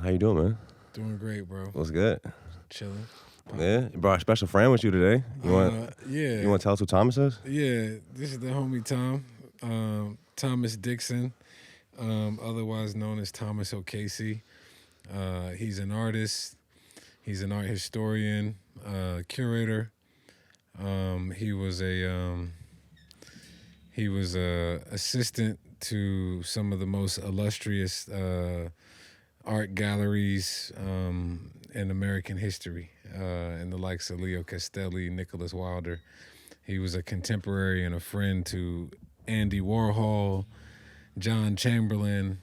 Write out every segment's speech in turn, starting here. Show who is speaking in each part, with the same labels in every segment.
Speaker 1: How you doing, man?
Speaker 2: Doing great, bro.
Speaker 1: What's good?
Speaker 2: Chilling.
Speaker 1: Yeah, you brought a special friend with you today. You want to tell us who Thomas is?
Speaker 2: Yeah, this is the homie Tom, Thomas Dixon, otherwise known as Thomas O'Casey. He's an artist. He's an art historian, curator. He was a assistant to some of the most illustrious art galleries in American history, and the likes of Leo Castelli, Nicholas Wilder. He was a contemporary and a friend to Andy Warhol, John Chamberlain,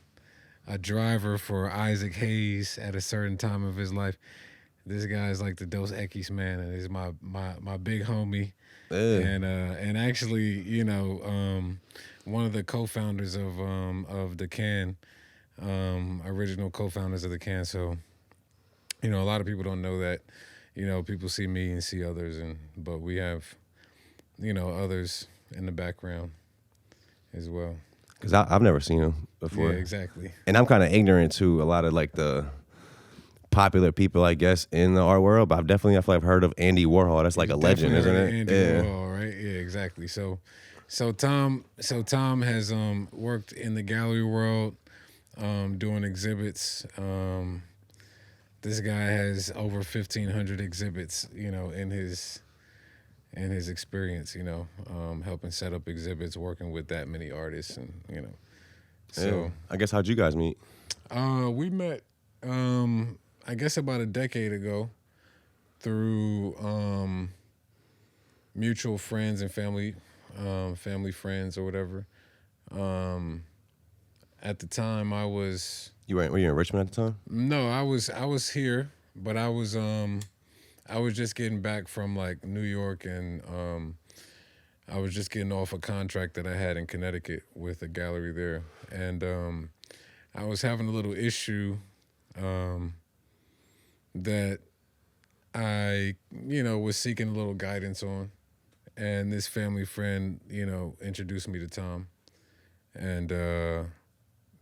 Speaker 2: a driver for Isaac Hayes at a certain time of his life. This guy is like the Dos Equis man, and he's my big homie.
Speaker 1: Yeah.
Speaker 2: And actually, one of the co-founders of the Can, original co-founders of the Can. So, a lot of people don't know that. People see me and see others, but we have, others in the background as well.
Speaker 1: Because I've never seen him before.
Speaker 2: Yeah, exactly.
Speaker 1: And I'm kind of ignorant to a lot of like the popular people, I guess, in the art world. But I feel like I've heard of Andy Warhol. That's like a legend, isn't it?
Speaker 2: Andy Warhol, right? Yeah, exactly. So Tom has worked in the gallery world, doing exhibits. This guy has over 1,500 exhibits, in his experience, helping set up exhibits, working with that many artists, and So
Speaker 1: yeah. I guess how'd you guys meet?
Speaker 2: We met, I guess about a decade ago, through mutual friends and family friends or whatever. At the time, were
Speaker 1: you in Richmond at the time?
Speaker 2: No, I was here, but I was just getting back from like New York, and I was just getting off a contract that I had in Connecticut with a gallery there, and I was having a little issue that I was seeking a little guidance on, and this family friend introduced me to Tom, and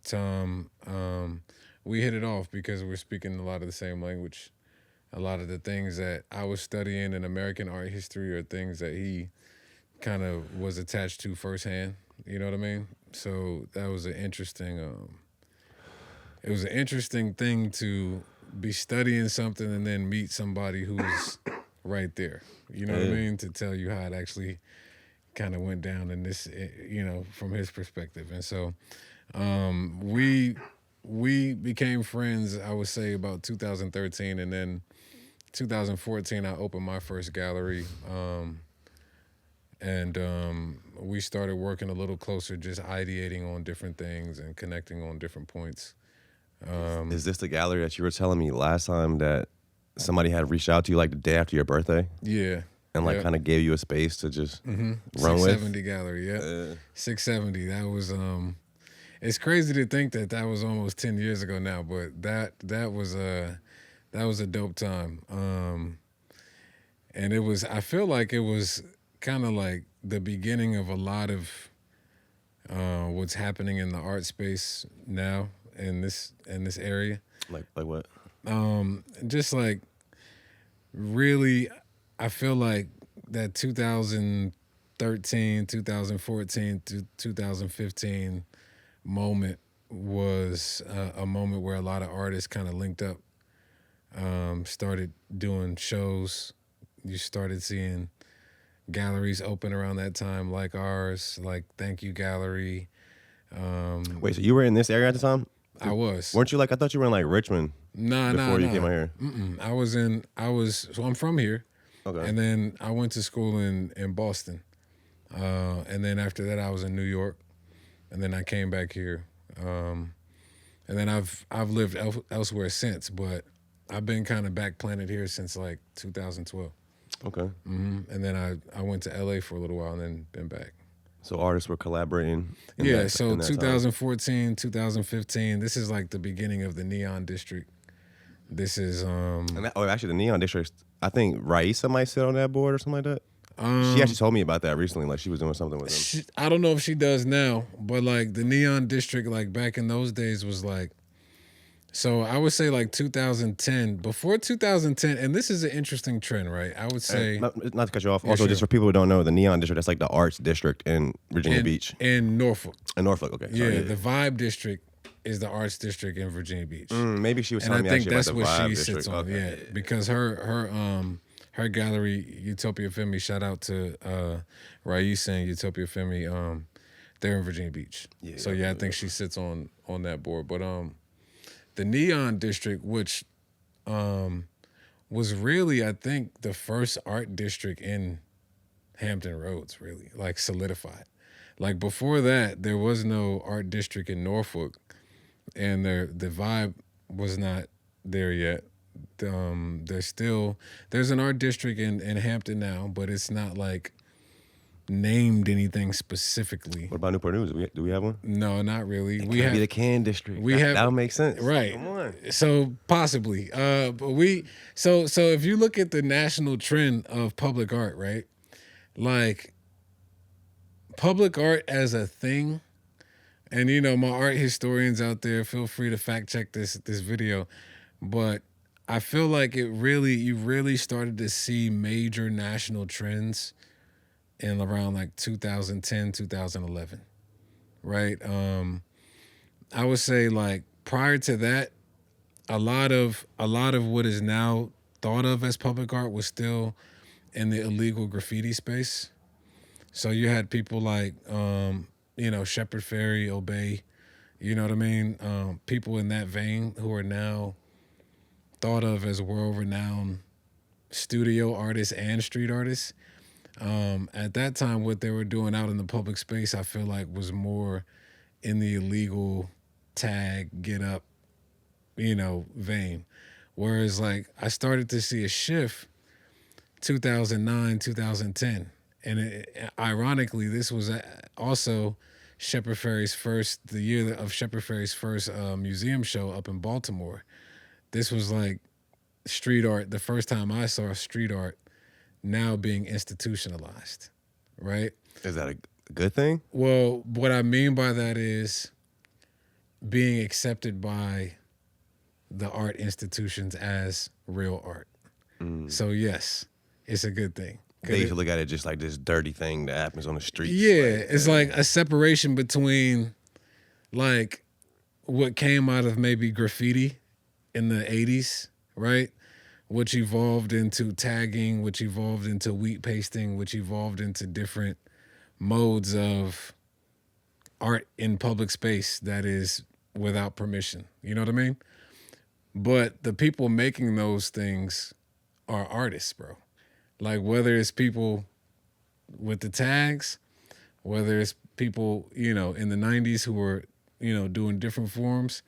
Speaker 2: Tom, we hit it off because we're speaking a lot of the same language. A lot of the things that I was studying in American art history are things that he kind of was attached to firsthand. You know what I mean? So that was an interesting. It was an interesting thing to be studying something and then meet somebody who's right there. You know what I mean? To tell you how it actually kind of went down in this, from his perspective. And so we became friends, I would say, about 2013, and then 2014 I opened my first gallery, and we started working a little closer, just ideating on different things and connecting on different points.
Speaker 1: Is this the gallery that you were telling me last time that somebody had reached out to you like the day after your birthday?
Speaker 2: Yeah.
Speaker 1: And like kind of gave you a space to just run with?
Speaker 2: 670 gallery, yeah. 670, that was... It's crazy to think that was almost 10 years ago now, but that was a dope time. And I feel like it was kind of like the beginning of a lot of what's happening in the art space now in this area.
Speaker 1: Like what?
Speaker 2: Just like really, I feel like that 2013, 2014 to 2015 moment was a moment where a lot of artists kind of linked up, started doing shows. You started seeing galleries open around that time, like ours, like Thank You Gallery.
Speaker 1: Wait, so you were in this area at the time?
Speaker 2: I was.
Speaker 1: Weren't you like, I thought you were in like Richmond before you came out here?
Speaker 2: So I'm from here.
Speaker 1: Okay.
Speaker 2: And then I went to school in Boston. And then after that I was in New York. And then I came back here, and then I've lived elsewhere since, but I've been kind of back planted here since like 2012.
Speaker 1: Okay.
Speaker 2: And then I went to LA for a little while and then been back.
Speaker 1: So artists were collaborating.
Speaker 2: So 2014, 2015. This is like the beginning of the Neon District. This is
Speaker 1: actually the Neon District. I think Raisa might sit on that board or something like that. She actually told me about that recently. Like she was doing something with him.
Speaker 2: I don't know if she does now, but like the Neon District, like back in those days, was like So I would say like 2010, before 2010, and this is an interesting trend, right? I would say
Speaker 1: Not to cut you off.
Speaker 2: Yeah,
Speaker 1: Also,
Speaker 2: sure.
Speaker 1: just for people who don't know, the Neon District, that's like the arts district in Virginia Beach.
Speaker 2: in Norfolk.
Speaker 1: In Norfolk, okay. Sorry.
Speaker 2: Yeah, the Vibe District is the arts district in Virginia Beach.
Speaker 1: Maybe she was
Speaker 2: And
Speaker 1: telling
Speaker 2: I
Speaker 1: me
Speaker 2: think
Speaker 1: actually
Speaker 2: that's
Speaker 1: about the
Speaker 2: what
Speaker 1: Vibe
Speaker 2: she
Speaker 1: District.
Speaker 2: sits on.
Speaker 1: Okay.
Speaker 2: Yeah, because her gallery, Utopia Femi, shout out to Raisa and Utopia Femi, they're in Virginia Beach.
Speaker 1: Yeah,
Speaker 2: So yeah, I think she sits on that board. But the Neon District, which was really, I think, the first art district in Hampton Roads, really, like solidified. Like before that, there was no art district in Norfolk, and the Vibe was not there yet. There's an art district in Hampton now, but it's not like named anything specifically.
Speaker 1: What about Newport News? Do we have one?
Speaker 2: No, not really.
Speaker 1: We have be the Can District. That would make sense.
Speaker 2: Right.
Speaker 1: Come on.
Speaker 2: So possibly. But so if you look at the national trend of public art, right? Like public art as a thing, and my art historians out there, feel free to fact check this video, but I feel like you really started to see major national trends in around like 2010, 2011, right? I would say like prior to that, a lot of what is now thought of as public art was still in the illegal graffiti space. So you had people like, Shepard Fairey, Obey, you know what I mean? People in that vein who are now thought of as world-renowned studio artists and street artists. At that time, what they were doing out in the public space, I feel like was more in the illegal tag, get up, vein. Whereas like I started to see a shift 2009, 2010. And ironically, this was also the year of Shepard Fairey's first museum show up in Baltimore. This was like street art, the first time I saw street art now being institutionalized, right?
Speaker 1: Is that a good thing?
Speaker 2: Well, what I mean by that is being accepted by the art institutions as real art. So yes, it's a good thing.
Speaker 1: They used to look at it just like this dirty thing that happens on the streets.
Speaker 2: Yeah, it's like a separation between like what came out of maybe graffiti in the 80s, right? Which evolved into tagging, which evolved into wheat pasting, which evolved into different modes of art in public space that is without permission. You know what I mean? But the people making those things are artists, bro. Like whether it's people with the tags, whether it's people, in the 90s who were, doing different forms,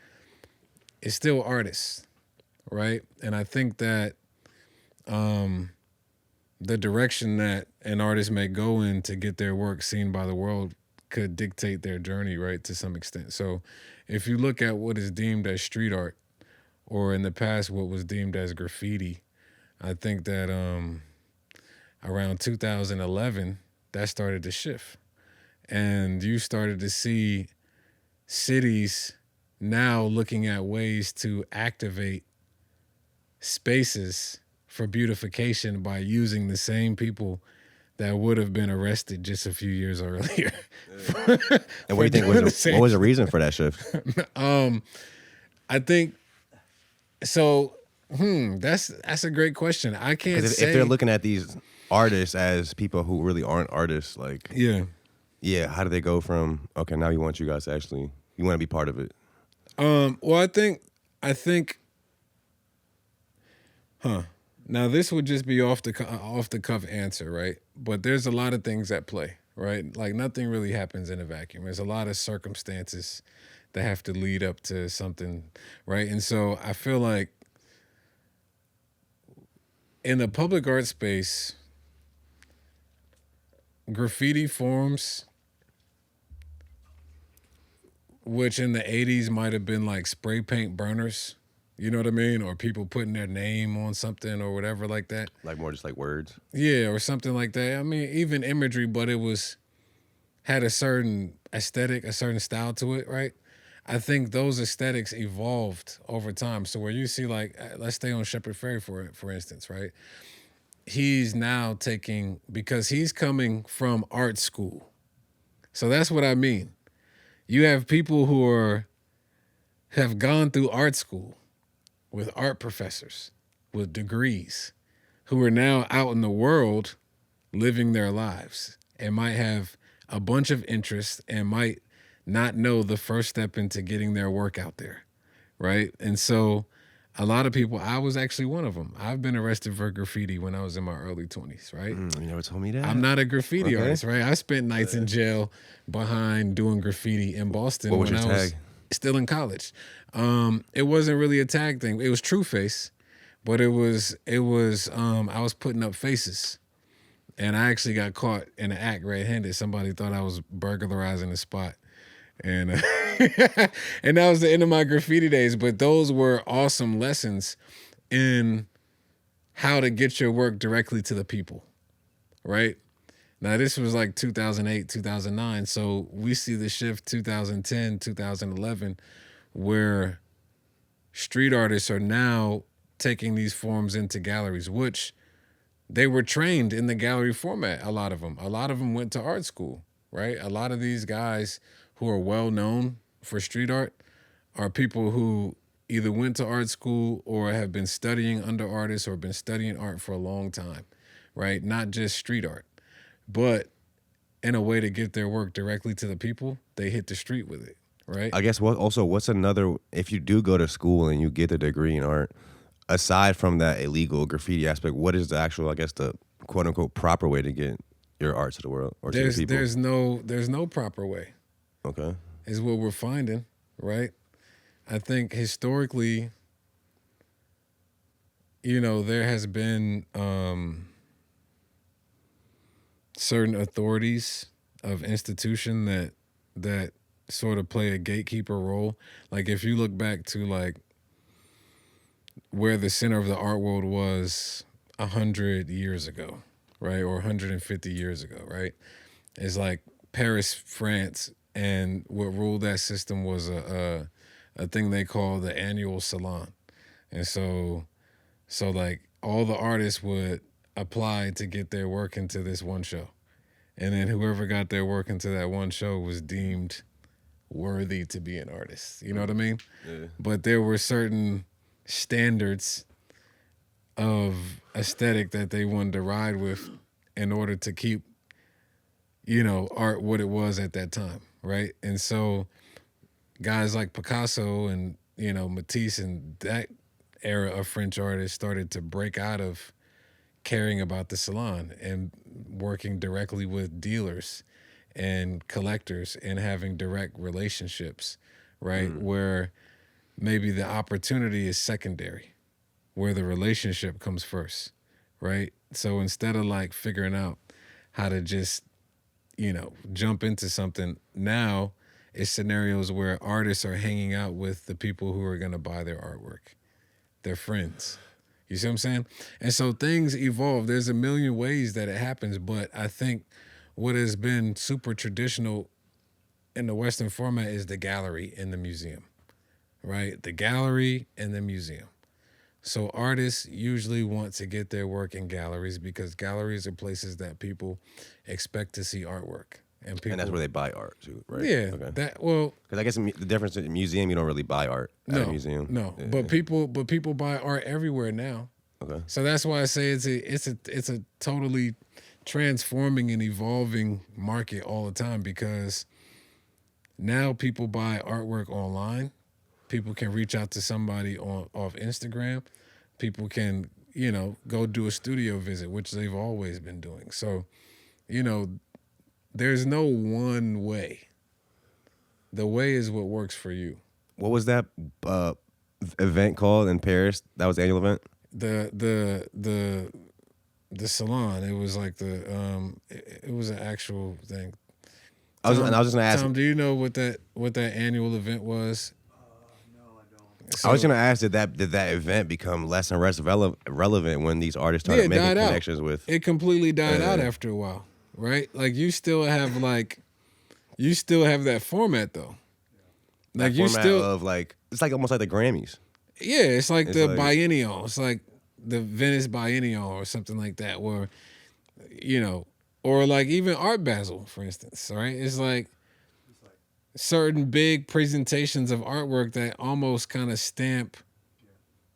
Speaker 2: it's still artists, right? And I think that the direction that an artist may go in to get their work seen by the world could dictate their journey, right, to some extent. So if you look at what is deemed as street art, or in the past what was deemed as graffiti, I think that around 2011, that started to shift. And you started to see cities now looking at ways to activate spaces for beautification by using the same people that would have been arrested just a few years earlier.
Speaker 1: And what do you think what was the reason for that shift?
Speaker 2: I think so. That's a great question. I can't say
Speaker 1: if they're looking at these artists as people who really aren't artists, like how do they go from okay, now we want you guys to actually you want to be part of it?
Speaker 2: Well, I think. Now this would just be off the cuff answer, right? But there's a lot of things at play, right? Like nothing really happens in a vacuum. There's a lot of circumstances that have to lead up to something, right? And so I feel like in the public art space, graffiti forms, which in the 80s might have been like spray paint burners, you know what I mean? Or people putting their name on something or whatever like that.
Speaker 1: Like more just like words?
Speaker 2: Yeah, or something like that. I mean, even imagery, but it had a certain aesthetic, a certain style to it, right? I think those aesthetics evolved over time. So where you see like, let's stay on Shepard Fairey for instance, right? He's now taking, because he's coming from art school. So that's what I mean. You have people who have gone through art school with art professors with degrees who are now out in the world living their lives and might have a bunch of interests and might not know the first step into getting their work out there, right? And so a lot of people, I was actually one of them. I've been arrested for graffiti when I was in my early 20s, right?
Speaker 1: You never told me that.
Speaker 2: I'm not a graffiti artist, right? I spent nights in jail behind doing graffiti in Boston
Speaker 1: What was
Speaker 2: when
Speaker 1: your
Speaker 2: I was
Speaker 1: tag?
Speaker 2: still in college. It wasn't really a tag thing. It was True Face, but it was I was putting up faces. And I actually got caught in an act red-handed. Somebody thought I was burglarizing the spot. And and that was the end of my graffiti days. But those were awesome lessons in how to get your work directly to the people, right? Now, this was like 2008, 2009. So we see the shift 2010, 2011, where street artists are now taking these forms into galleries, which they were trained in the gallery format, a lot of them. A lot of them went to art school, right? A lot of these guys who are well known for street art are people who either went to art school or have been studying under artists or been studying art for a long time, right? Not just street art. But in a way to get their work directly to the people, they hit the street with it, right?
Speaker 1: I guess what's another, if you do go to school and you get a degree in art, aside from that illegal graffiti aspect, what is the actual, I guess, the quote unquote proper way to get your art to the world or to the people?
Speaker 2: There's no proper way.
Speaker 1: Okay.
Speaker 2: Is what we're finding, right? I think historically, there has been certain authorities of institution that sort of play a gatekeeper role. Like if you look back to like where the center of the art world was 100 years ago, right? Or 150 years ago, right? It's like Paris, France, and what ruled that system was a thing they call the annual salon. And so like all the artists would apply to get their work into this one show. And then whoever got their work into that one show was deemed worthy to be an artist. You know what I mean?
Speaker 1: Yeah.
Speaker 2: But there were certain standards of aesthetic that they wanted to ride with in order to keep, art what it was at that time, right? And so guys like Picasso and, Matisse and that era of French artists started to break out of caring about the salon and working directly with dealers and collectors and having direct relationships, right? Where maybe the opportunity is secondary, where the relationship comes first, right? So instead of like figuring out how to just, jump into something, now it's scenarios where artists are hanging out with the people who are going to buy their artwork, their friends. You see what I'm saying? And so things evolve. There's a million ways that it happens, but I think what has been super traditional in the Western format is the gallery and the museum, right? The gallery and the museum. So artists usually want to get their work in galleries because galleries are places that people expect to see artwork. And
Speaker 1: that's where they buy art too, right?
Speaker 2: Yeah.
Speaker 1: Okay.
Speaker 2: Because
Speaker 1: I guess the difference in a museum, you don't really buy art at a museum.
Speaker 2: No.
Speaker 1: Yeah.
Speaker 2: But people buy art everywhere now.
Speaker 1: Okay.
Speaker 2: So that's why I say it's a totally transforming and evolving market all the time because now people buy artwork online. People can reach out to somebody off Instagram. People can, go do a studio visit, which they've always been doing. So, there's no one way. The way is what works for you.
Speaker 1: What was that event called in Paris? That was the annual event?
Speaker 2: The salon. It was like it was an actual thing.
Speaker 1: I was just gonna ask.
Speaker 2: Tom, do you know what that annual event was?
Speaker 1: I was gonna ask, did that event become less and less relevant when these artists started making connections with?
Speaker 2: It completely died out after a while, right? Like you still have that format though, Like
Speaker 1: that
Speaker 2: you
Speaker 1: format
Speaker 2: still,
Speaker 1: of like it's like almost like the Grammys.
Speaker 2: yeah, it's like
Speaker 1: It's
Speaker 2: the
Speaker 1: like-
Speaker 2: biennial. It's like the Venice Biennial or something like that, where, you know, or like even Art Basel, for instance, right? It's like certain big presentations of artwork that almost kind of stamp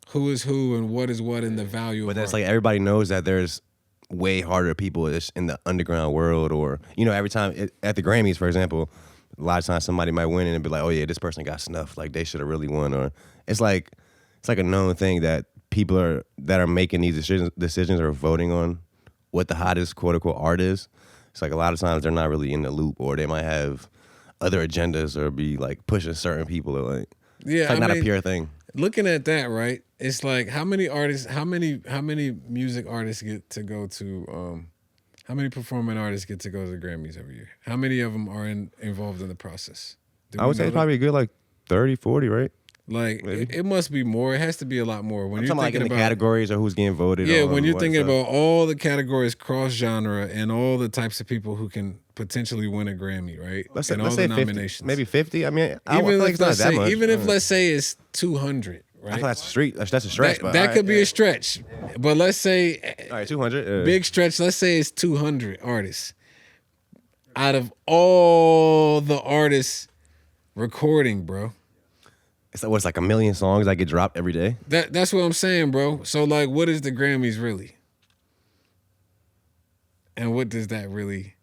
Speaker 2: who is who and what is what and the value
Speaker 1: But
Speaker 2: of
Speaker 1: that's
Speaker 2: art.
Speaker 1: like everybody knows that there's way harder people in the underground world, or every time at the Grammys, for example, a lot of times somebody might win and be like, oh yeah, this person got snuffed, like they should have really won, or it's like a known thing that people that are making these decisions are voting on what the hottest quote unquote art is. It's like a lot of times they're not really in the loop, or they might have other agendas or be like pushing certain people, or like
Speaker 2: Yeah,
Speaker 1: it's like
Speaker 2: I
Speaker 1: not
Speaker 2: mean,
Speaker 1: a pure thing.
Speaker 2: looking at that, right? It's like how many music artists get to go to how many performing artists get to go to the Grammys every year? How many of them are involved in the process? Do
Speaker 1: I
Speaker 2: we
Speaker 1: would say
Speaker 2: know
Speaker 1: it's
Speaker 2: that?
Speaker 1: probably a good like 30, 40, right?
Speaker 2: Like
Speaker 1: maybe.
Speaker 2: it must be more. It has to be a lot more. When
Speaker 1: I'm
Speaker 2: you're
Speaker 1: talking like in
Speaker 2: thinking
Speaker 1: the
Speaker 2: about
Speaker 1: categories or who's getting voted.
Speaker 2: yeah,
Speaker 1: on,
Speaker 2: when you're
Speaker 1: what
Speaker 2: thinking
Speaker 1: stuff.
Speaker 2: about all the categories cross genre and all the types of people who can potentially win a Grammy, right?
Speaker 1: Let's
Speaker 2: and
Speaker 1: say,
Speaker 2: all the
Speaker 1: 50,
Speaker 2: nominations,
Speaker 1: maybe 50. I mean, I
Speaker 2: even
Speaker 1: feel like
Speaker 2: if
Speaker 1: it's not
Speaker 2: let's
Speaker 1: that
Speaker 2: say
Speaker 1: much.
Speaker 2: even if let's say it's 200,
Speaker 1: I
Speaker 2: right?
Speaker 1: feel that's a stretch.
Speaker 2: That,
Speaker 1: but
Speaker 2: that
Speaker 1: all
Speaker 2: could
Speaker 1: right,
Speaker 2: be
Speaker 1: yeah.
Speaker 2: a stretch, but let's say
Speaker 1: All right, 200.
Speaker 2: big stretch. Let's say it's 200 artists out of all the artists recording, bro.
Speaker 1: It's like, what's like a million songs that get dropped every day.
Speaker 2: That's what I'm saying, bro. So like, what is the Grammys really? And what does that really?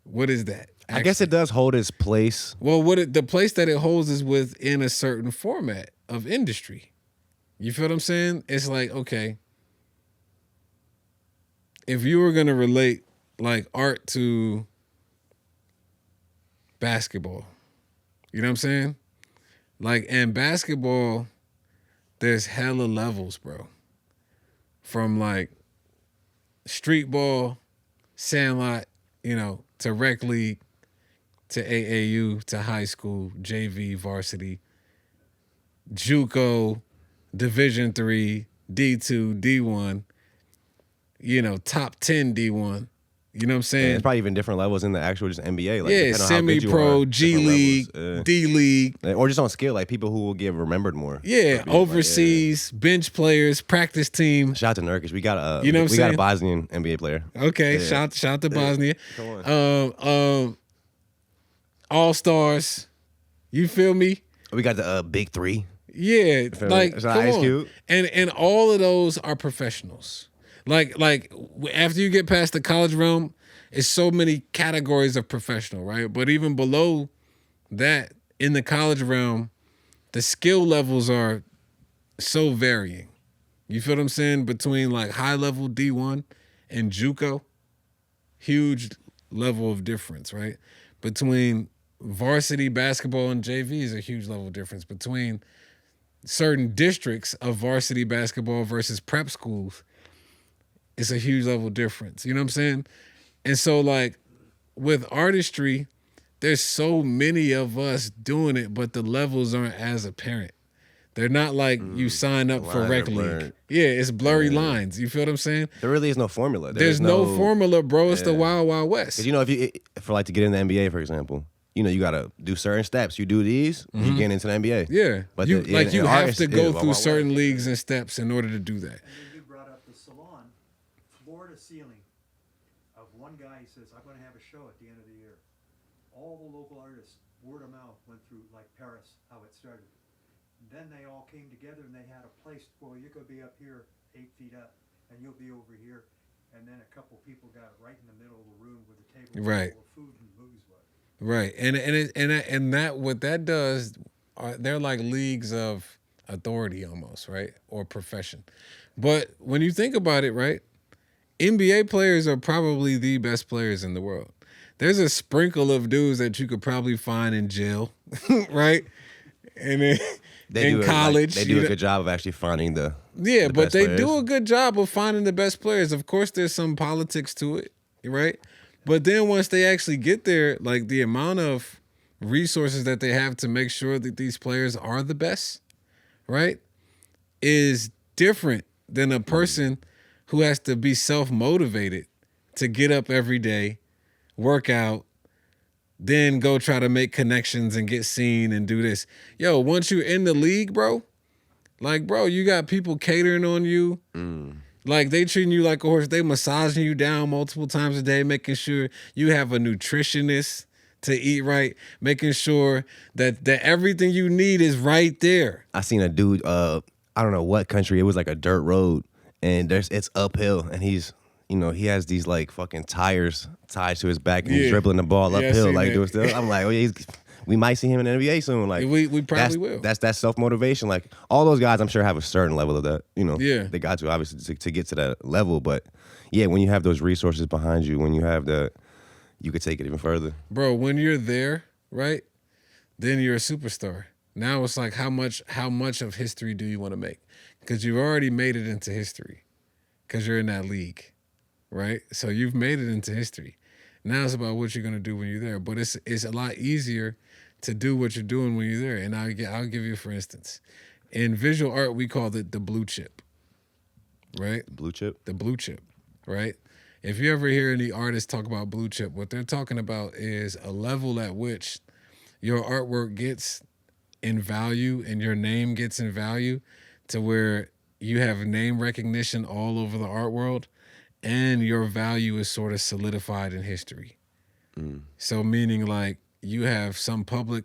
Speaker 2: What is that?
Speaker 1: I guess it does hold its place.
Speaker 2: Well, the place that it holds is within a certain format of industry. You feel what I'm saying? It's like, okay, if you were gonna relate like art to basketball, you know what I'm saying? Like in basketball, there's hella levels, bro. From like street ball, sandlot, to rec league, to AAU, to high school, JV, varsity, JUCO, Division III, D2, D1, top 10 D1. You know what I'm
Speaker 1: And
Speaker 2: saying?
Speaker 1: it's probably even different levels in the actual just NBA. Like,
Speaker 2: Yeah,
Speaker 1: depending on how good you
Speaker 2: semi-pro,
Speaker 1: are,
Speaker 2: G
Speaker 1: different
Speaker 2: League,
Speaker 1: levels.
Speaker 2: D League.
Speaker 1: Or just on skill, like people who will get remembered more.
Speaker 2: Yeah,
Speaker 1: For being,
Speaker 2: overseas, bench players, practice team.
Speaker 1: Shout out to Nurkic. We got a
Speaker 2: You know what I'm
Speaker 1: we got
Speaker 2: saying?
Speaker 1: a Bosnian NBA player.
Speaker 2: Okay,
Speaker 1: Yeah.
Speaker 2: shout to Bosnia.
Speaker 1: Come on.
Speaker 2: All-Stars. You feel me?
Speaker 1: We got the Big Three.
Speaker 2: Yeah,
Speaker 1: Feel me?
Speaker 2: like
Speaker 1: Shout
Speaker 2: come
Speaker 1: out Ice
Speaker 2: on.
Speaker 1: Cube.
Speaker 2: And all of those are professionals. Like after you get past the college realm, it's so many categories of professional, right? But even below that, in the college realm, the skill levels are so varying. You feel what I'm saying? Between like high level D1 and JUCO, huge level of difference, right? Between varsity basketball and JV is a huge level of difference. Between certain districts of varsity basketball versus prep schools, it's a huge level of difference. You know what I'm saying? And so like with artistry, there's so many of us doing it, but the levels aren't as apparent. They're not like you sign up for
Speaker 1: lines
Speaker 2: rec
Speaker 1: are
Speaker 2: league.
Speaker 1: blurred.
Speaker 2: Yeah, it's blurry lines. You feel what I'm saying?
Speaker 1: There really is no formula.
Speaker 2: There's no formula, bro. It's the
Speaker 1: Yeah.
Speaker 2: Wild Wild West.
Speaker 1: Because to get in the NBA, for example, you gotta do certain steps. You do these, you get into the NBA.
Speaker 2: Yeah,
Speaker 1: But
Speaker 2: you
Speaker 1: in
Speaker 2: have
Speaker 1: art,
Speaker 2: to
Speaker 1: it's
Speaker 2: go
Speaker 1: Wild
Speaker 2: through
Speaker 1: Wild
Speaker 2: certain
Speaker 1: West.
Speaker 2: leagues and steps in order to do that.
Speaker 3: And then you brought up the salon, floor to ceiling, of one guy. He says, "I'm going to have a show at the end of the year." All the local artists, word of mouth, went through like Paris, how it started. Then they all came together and they had a place. Well, you could be up here 8 feet up, and you'll be over here. And then a couple people got right in the middle of the room with a table
Speaker 2: Right.
Speaker 3: full of food and booze was.
Speaker 2: Right, and that what that does, they're like leagues of authority almost, right, or profession. But when you think about it, right, NBA players are probably the best players in the world. There's a sprinkle of dudes that you could probably find in jail, right, and then in college
Speaker 1: They do a good job of actually finding the
Speaker 2: yeah,
Speaker 1: the
Speaker 2: but
Speaker 1: best
Speaker 2: they
Speaker 1: players.
Speaker 2: do a good job of finding the best players. Of course, there's some politics to it, right? But then once they actually get there, like the amount of resources that they have to make sure that these players are the best, right, is different than a person who has to be self-motivated to get up every day, work out, then go try to make connections and get seen and do this. Yo, once you're in the league, bro, like, bro, you got people catering on you. Like, they treating you like a horse. They massaging you down multiple times a day, making sure you have a nutritionist to eat right, making sure that everything you need is right there.
Speaker 1: I seen a dude, I don't know what country, it was like a dirt road, and it's uphill, and he's, you know, he has these like fucking tires tied to his back, and he's dribbling the ball
Speaker 2: Yeah, I
Speaker 1: uphill,
Speaker 2: seen
Speaker 1: like
Speaker 2: that.
Speaker 1: doing stuff. I'm like, oh yeah, we might see him in the NBA soon. Like
Speaker 2: We probably will.
Speaker 1: That's that self motivation. Like all those guys, I'm sure have a certain level of that. You know,
Speaker 2: Yeah.
Speaker 1: they got to obviously to get to that level. But yeah, when you have those resources behind you, when you have the, you could take it even further.
Speaker 2: Bro, when you're there, right, then you're a superstar. Now it's like how much of history do you want to make? Because you've already made it into history because you're in that league, right? So you've made it into history. Now it's about what you're going to do when you're there. But it's a lot easier to do what you're doing when you're there. And I'll give you, for instance, in visual art, we call it the blue chip, right?
Speaker 1: Blue chip.
Speaker 2: The blue chip, right? If you ever hear any artists talk about blue chip, what they're talking about is a level at which your artwork gets in value and your name gets in value to where you have name recognition all over the art world and your value is sort of solidified in history. So meaning like you have some public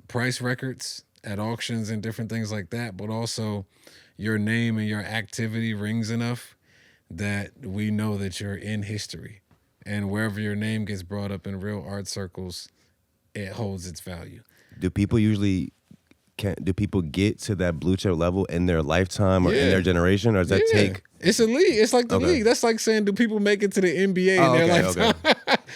Speaker 2: price records at auctions and different things like that, but also your name and your activity rings enough that we know that you're in history. And wherever your name gets brought up in real art circles, it holds its value.
Speaker 1: Do people usually do people get to that blue chip level in their lifetime or in their generation, or does that take?
Speaker 2: It's a league. It's like the
Speaker 1: Okay.
Speaker 2: league. That's like saying, do people make it to the NBA in their lifetime?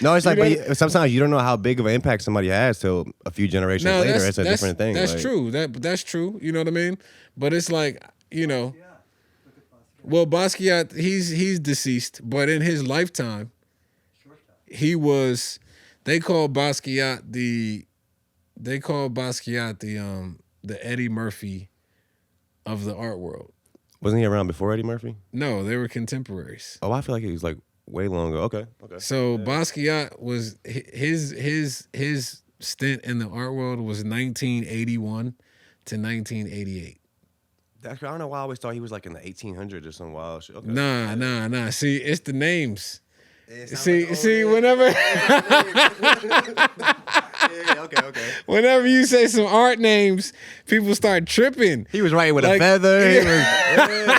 Speaker 1: No, it's like,
Speaker 2: You know?
Speaker 1: but sometimes you don't know how big of an impact somebody has till a few generations later. It's a different thing.
Speaker 2: That's
Speaker 1: like,
Speaker 2: true. That's true. You know what I mean? But it's like, you know,
Speaker 3: Yeah, look at Basquiat.
Speaker 2: well, Basquiat, he's deceased, but in his lifetime,
Speaker 3: Shortstop.
Speaker 2: he was. They call Basquiat the Eddie Murphy of the art world.
Speaker 1: Wasn't he around before Eddie Murphy?
Speaker 2: No, they were contemporaries.
Speaker 1: Oh, I feel like he was like way longer. Okay.
Speaker 2: So Basquiat was his stint in the art world was 1981 to 1988.
Speaker 1: I don't know why I always thought he was like in the 1800s or some wild shit. Okay.
Speaker 2: Nah. See, it's the names.
Speaker 1: It sounds
Speaker 2: See,
Speaker 1: like,
Speaker 2: see,
Speaker 1: yeah.
Speaker 2: whenever
Speaker 1: Yeah, okay.
Speaker 2: whenever you say some art names, people start tripping.
Speaker 1: He was writing with
Speaker 2: Like,
Speaker 1: a feather.
Speaker 2: yeah.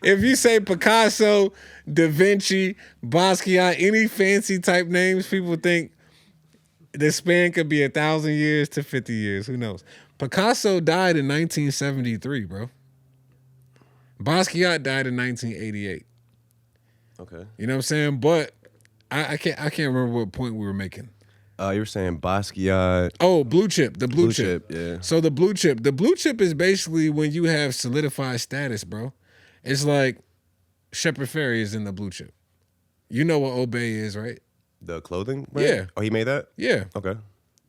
Speaker 2: If you say Picasso, Da Vinci, Basquiat, any fancy type names, people think the span could be 1,000 years to 50 years. Who knows? Picasso died in 1973, bro. Basquiat died in 1988.
Speaker 1: Okay.
Speaker 2: You know what I'm saying? But I can't remember what point we were making.
Speaker 1: You were saying Basquiat.
Speaker 2: Oh, blue chip, the blue chip.
Speaker 1: Yeah.
Speaker 2: So the blue chip is basically when you have solidified status, bro. It's like Shepard Fairey is in the blue chip. You know what Obey is, right?
Speaker 1: The clothing brand?
Speaker 2: Yeah.
Speaker 1: Oh, he made that?
Speaker 2: Yeah.
Speaker 1: Okay.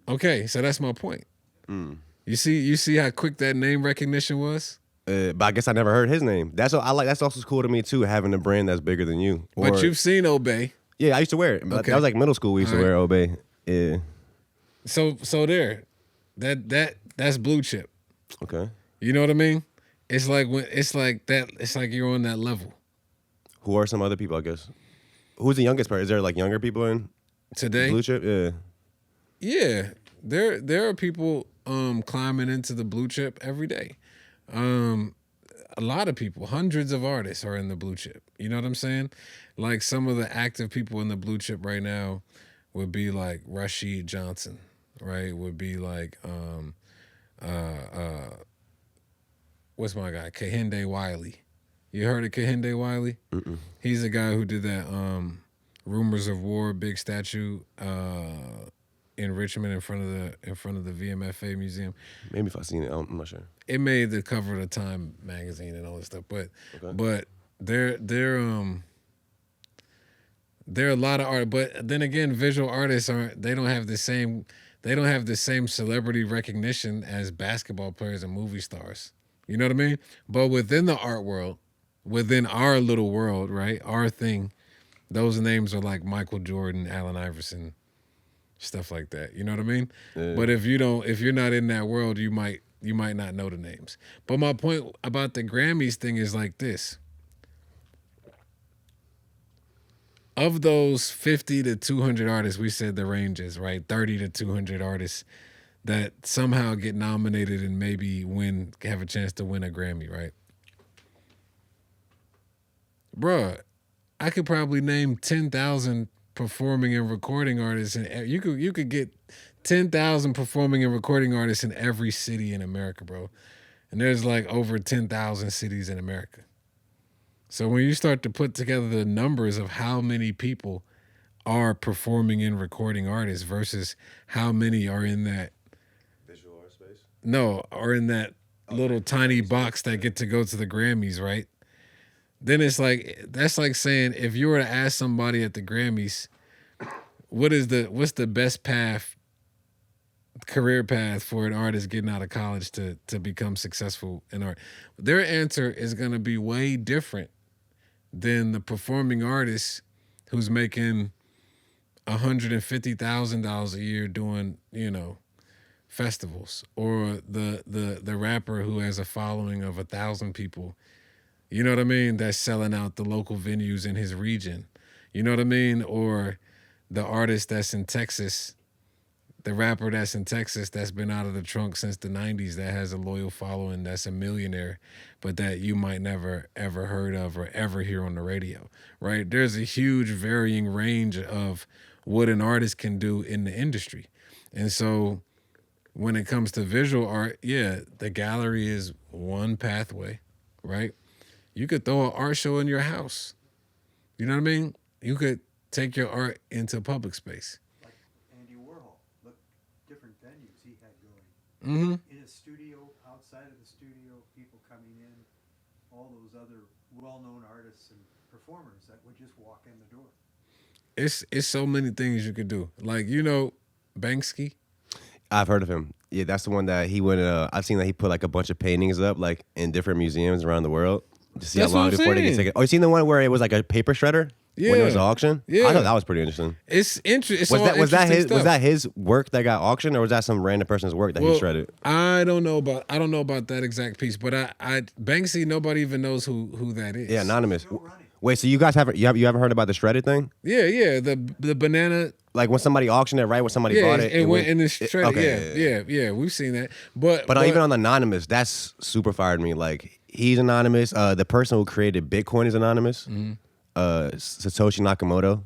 Speaker 2: Okay, so that's my point. You see how quick that name recognition was?
Speaker 1: But I guess I never heard his name. That's what I like. That's also cool to me too, having a brand that's bigger than you.
Speaker 2: But
Speaker 1: Or-
Speaker 2: you've seen Obey.
Speaker 1: yeah, I used to wear it.
Speaker 2: Okay.
Speaker 1: That was like middle school. We used to
Speaker 2: All
Speaker 1: wear Obey. Yeah.
Speaker 2: So there. That's blue chip.
Speaker 1: Okay.
Speaker 2: You know what I mean? It's like you're on that level.
Speaker 1: Who are some other people? I guess. Who's the youngest person? Is there like younger people in
Speaker 2: Today?
Speaker 1: blue chip? Yeah.
Speaker 2: Yeah. There are people climbing into the blue chip every day. A lot of people, hundreds of artists are in the blue chip. You know what I'm saying? Like some of the active people in the blue chip right now would be like Rashid Johnson, right? Would be like what's my guy? Kehinde Wiley. You heard of Kehinde Wiley? He's the guy who did that Rumors of War big statue in Richmond in front of the VMFA museum.
Speaker 1: Maybe if I seen it, I'm not sure.
Speaker 2: It made the cover of the Time magazine and all this stuff. But
Speaker 1: Okay.
Speaker 2: but there are a lot of art. But then again, visual artists they don't have the same celebrity recognition as basketball players and movie stars. You know what I mean? But within the art world, within our little world, right? Our thing, those names are like Michael Jordan, Allen Iverson, stuff like that. You know what I mean?
Speaker 1: Yeah.
Speaker 2: But if you're not in that world, you might not know the names. But my point about the Grammys thing is like this. Of those 50 to 200 artists, we said the range is, right? 30 to 200 artists that somehow get nominated and maybe have a chance to win a Grammy, right? Bruh, I could probably name 10,000 performing and recording artists, and you could get 10,000 performing and recording artists in every city in America, bro. And there's like over 10,000 cities in America. So when you start to put together the numbers of how many people are performing and recording artists versus how many are in that
Speaker 1: Visual art space?
Speaker 2: no, are in that little tiny box that get to go to the Grammys, right? Then it's like, that's like saying if you were to ask somebody at the Grammys, what's the best career path for an artist getting out of college to become successful in art, their answer is going to be way different than the performing artist who's making $150,000 a year doing, festivals, or the rapper who has a following of 1,000 people. You know what I mean? That's selling out the local venues in his region. You know what I mean? Or the artist that's in Texas, the rapper that's in Texas that's been out of the trunk since the 90s, that has a loyal following, that's a millionaire, but that you might never ever heard of or ever hear on the radio, right? There's a huge varying range of what an artist can do in the industry. And so when it comes to visual art, yeah, the gallery is one pathway, right? You could throw an art show in your house. You know what I mean? You could take your art into public space.
Speaker 3: Like Andy Warhol, look, different venues he had going.
Speaker 2: Mm-hmm.
Speaker 3: In his studio, outside of the studio, people coming in, all those other well-known artists and performers that would just walk in the door.
Speaker 2: It's so many things you could do. Like, Banksy.
Speaker 1: I've heard of him. Yeah, that's the one that he went. I've seen that he put like a bunch of paintings up like in different museums around the world to see
Speaker 2: That's
Speaker 1: how long
Speaker 2: what I'm
Speaker 1: before they get
Speaker 2: saying.
Speaker 1: taken. Oh, you seen the one where it was like a paper shredder?
Speaker 2: Yeah.
Speaker 1: When it was an auction?
Speaker 2: Yeah.
Speaker 1: I thought that was pretty interesting.
Speaker 2: It's interesting.
Speaker 1: Was that his work that got auctioned, or was that some random person's work that he shredded?
Speaker 2: I don't know about that exact piece, but I Banksy, nobody even knows who that is.
Speaker 1: Yeah, anonymous.
Speaker 3: Still running.
Speaker 1: Wait, so you guys haven't heard about the shredded thing?
Speaker 2: Yeah, the banana.
Speaker 1: Like when somebody auctioned it, right? When somebody bought it,
Speaker 2: it went in the shredder.
Speaker 1: Okay,
Speaker 2: Yeah, we've seen that. But
Speaker 1: even on the anonymous, that's super fired me. Like he's anonymous. The person who created Bitcoin is anonymous.
Speaker 2: Mm-hmm.
Speaker 1: Satoshi Nakamoto.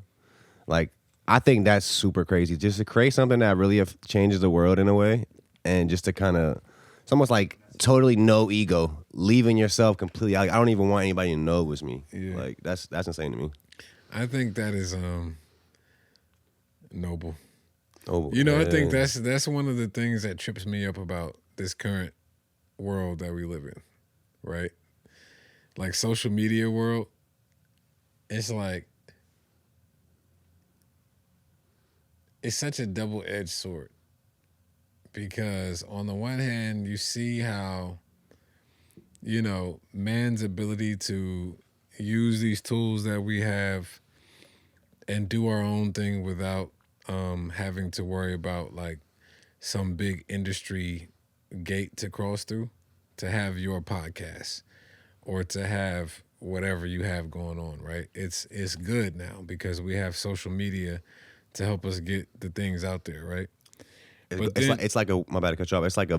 Speaker 1: Like I think that's super crazy. Just to create something that really changes the world in a way, and just to kind of, it's almost like totally no ego, leaving yourself completely. I don't even want anybody to know it was me.
Speaker 2: Yeah.
Speaker 1: Like that's insane to me.
Speaker 2: I think that is noble.
Speaker 1: Oh,
Speaker 2: I think that's one of the things that trips me up about this current world that we live in, right? Like social media world, it's like, it's such a double-edged sword, because on the one hand, you see how, man's ability to use these tools that we have and do our own thing without having to worry about like some big industry gate to cross through, to have your podcast or to have whatever you have going on, right? It's good now because we have social media to help us get the things out there, right?
Speaker 1: It's like my bad to cut you off. It's like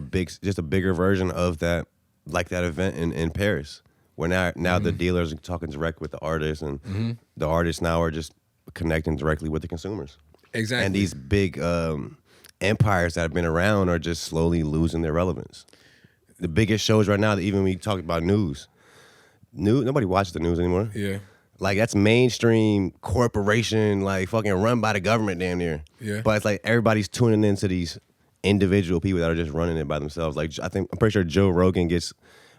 Speaker 1: just a bigger version of that, like that event in Paris, where now
Speaker 2: Mm-hmm.
Speaker 1: the dealers are talking direct with the artists, and the artists now are just connecting directly with the consumers.
Speaker 2: Exactly.
Speaker 1: And these big empires that have been around are just slowly losing their relevance. The biggest shows right now, that even we talk about news, nobody watches the news anymore.
Speaker 2: Yeah.
Speaker 1: Like that's mainstream corporation, like fucking run by the government damn near.
Speaker 2: Yeah.
Speaker 1: But it's like everybody's tuning into these individual people that are just running it by themselves. Like I'm pretty sure Joe Rogan gets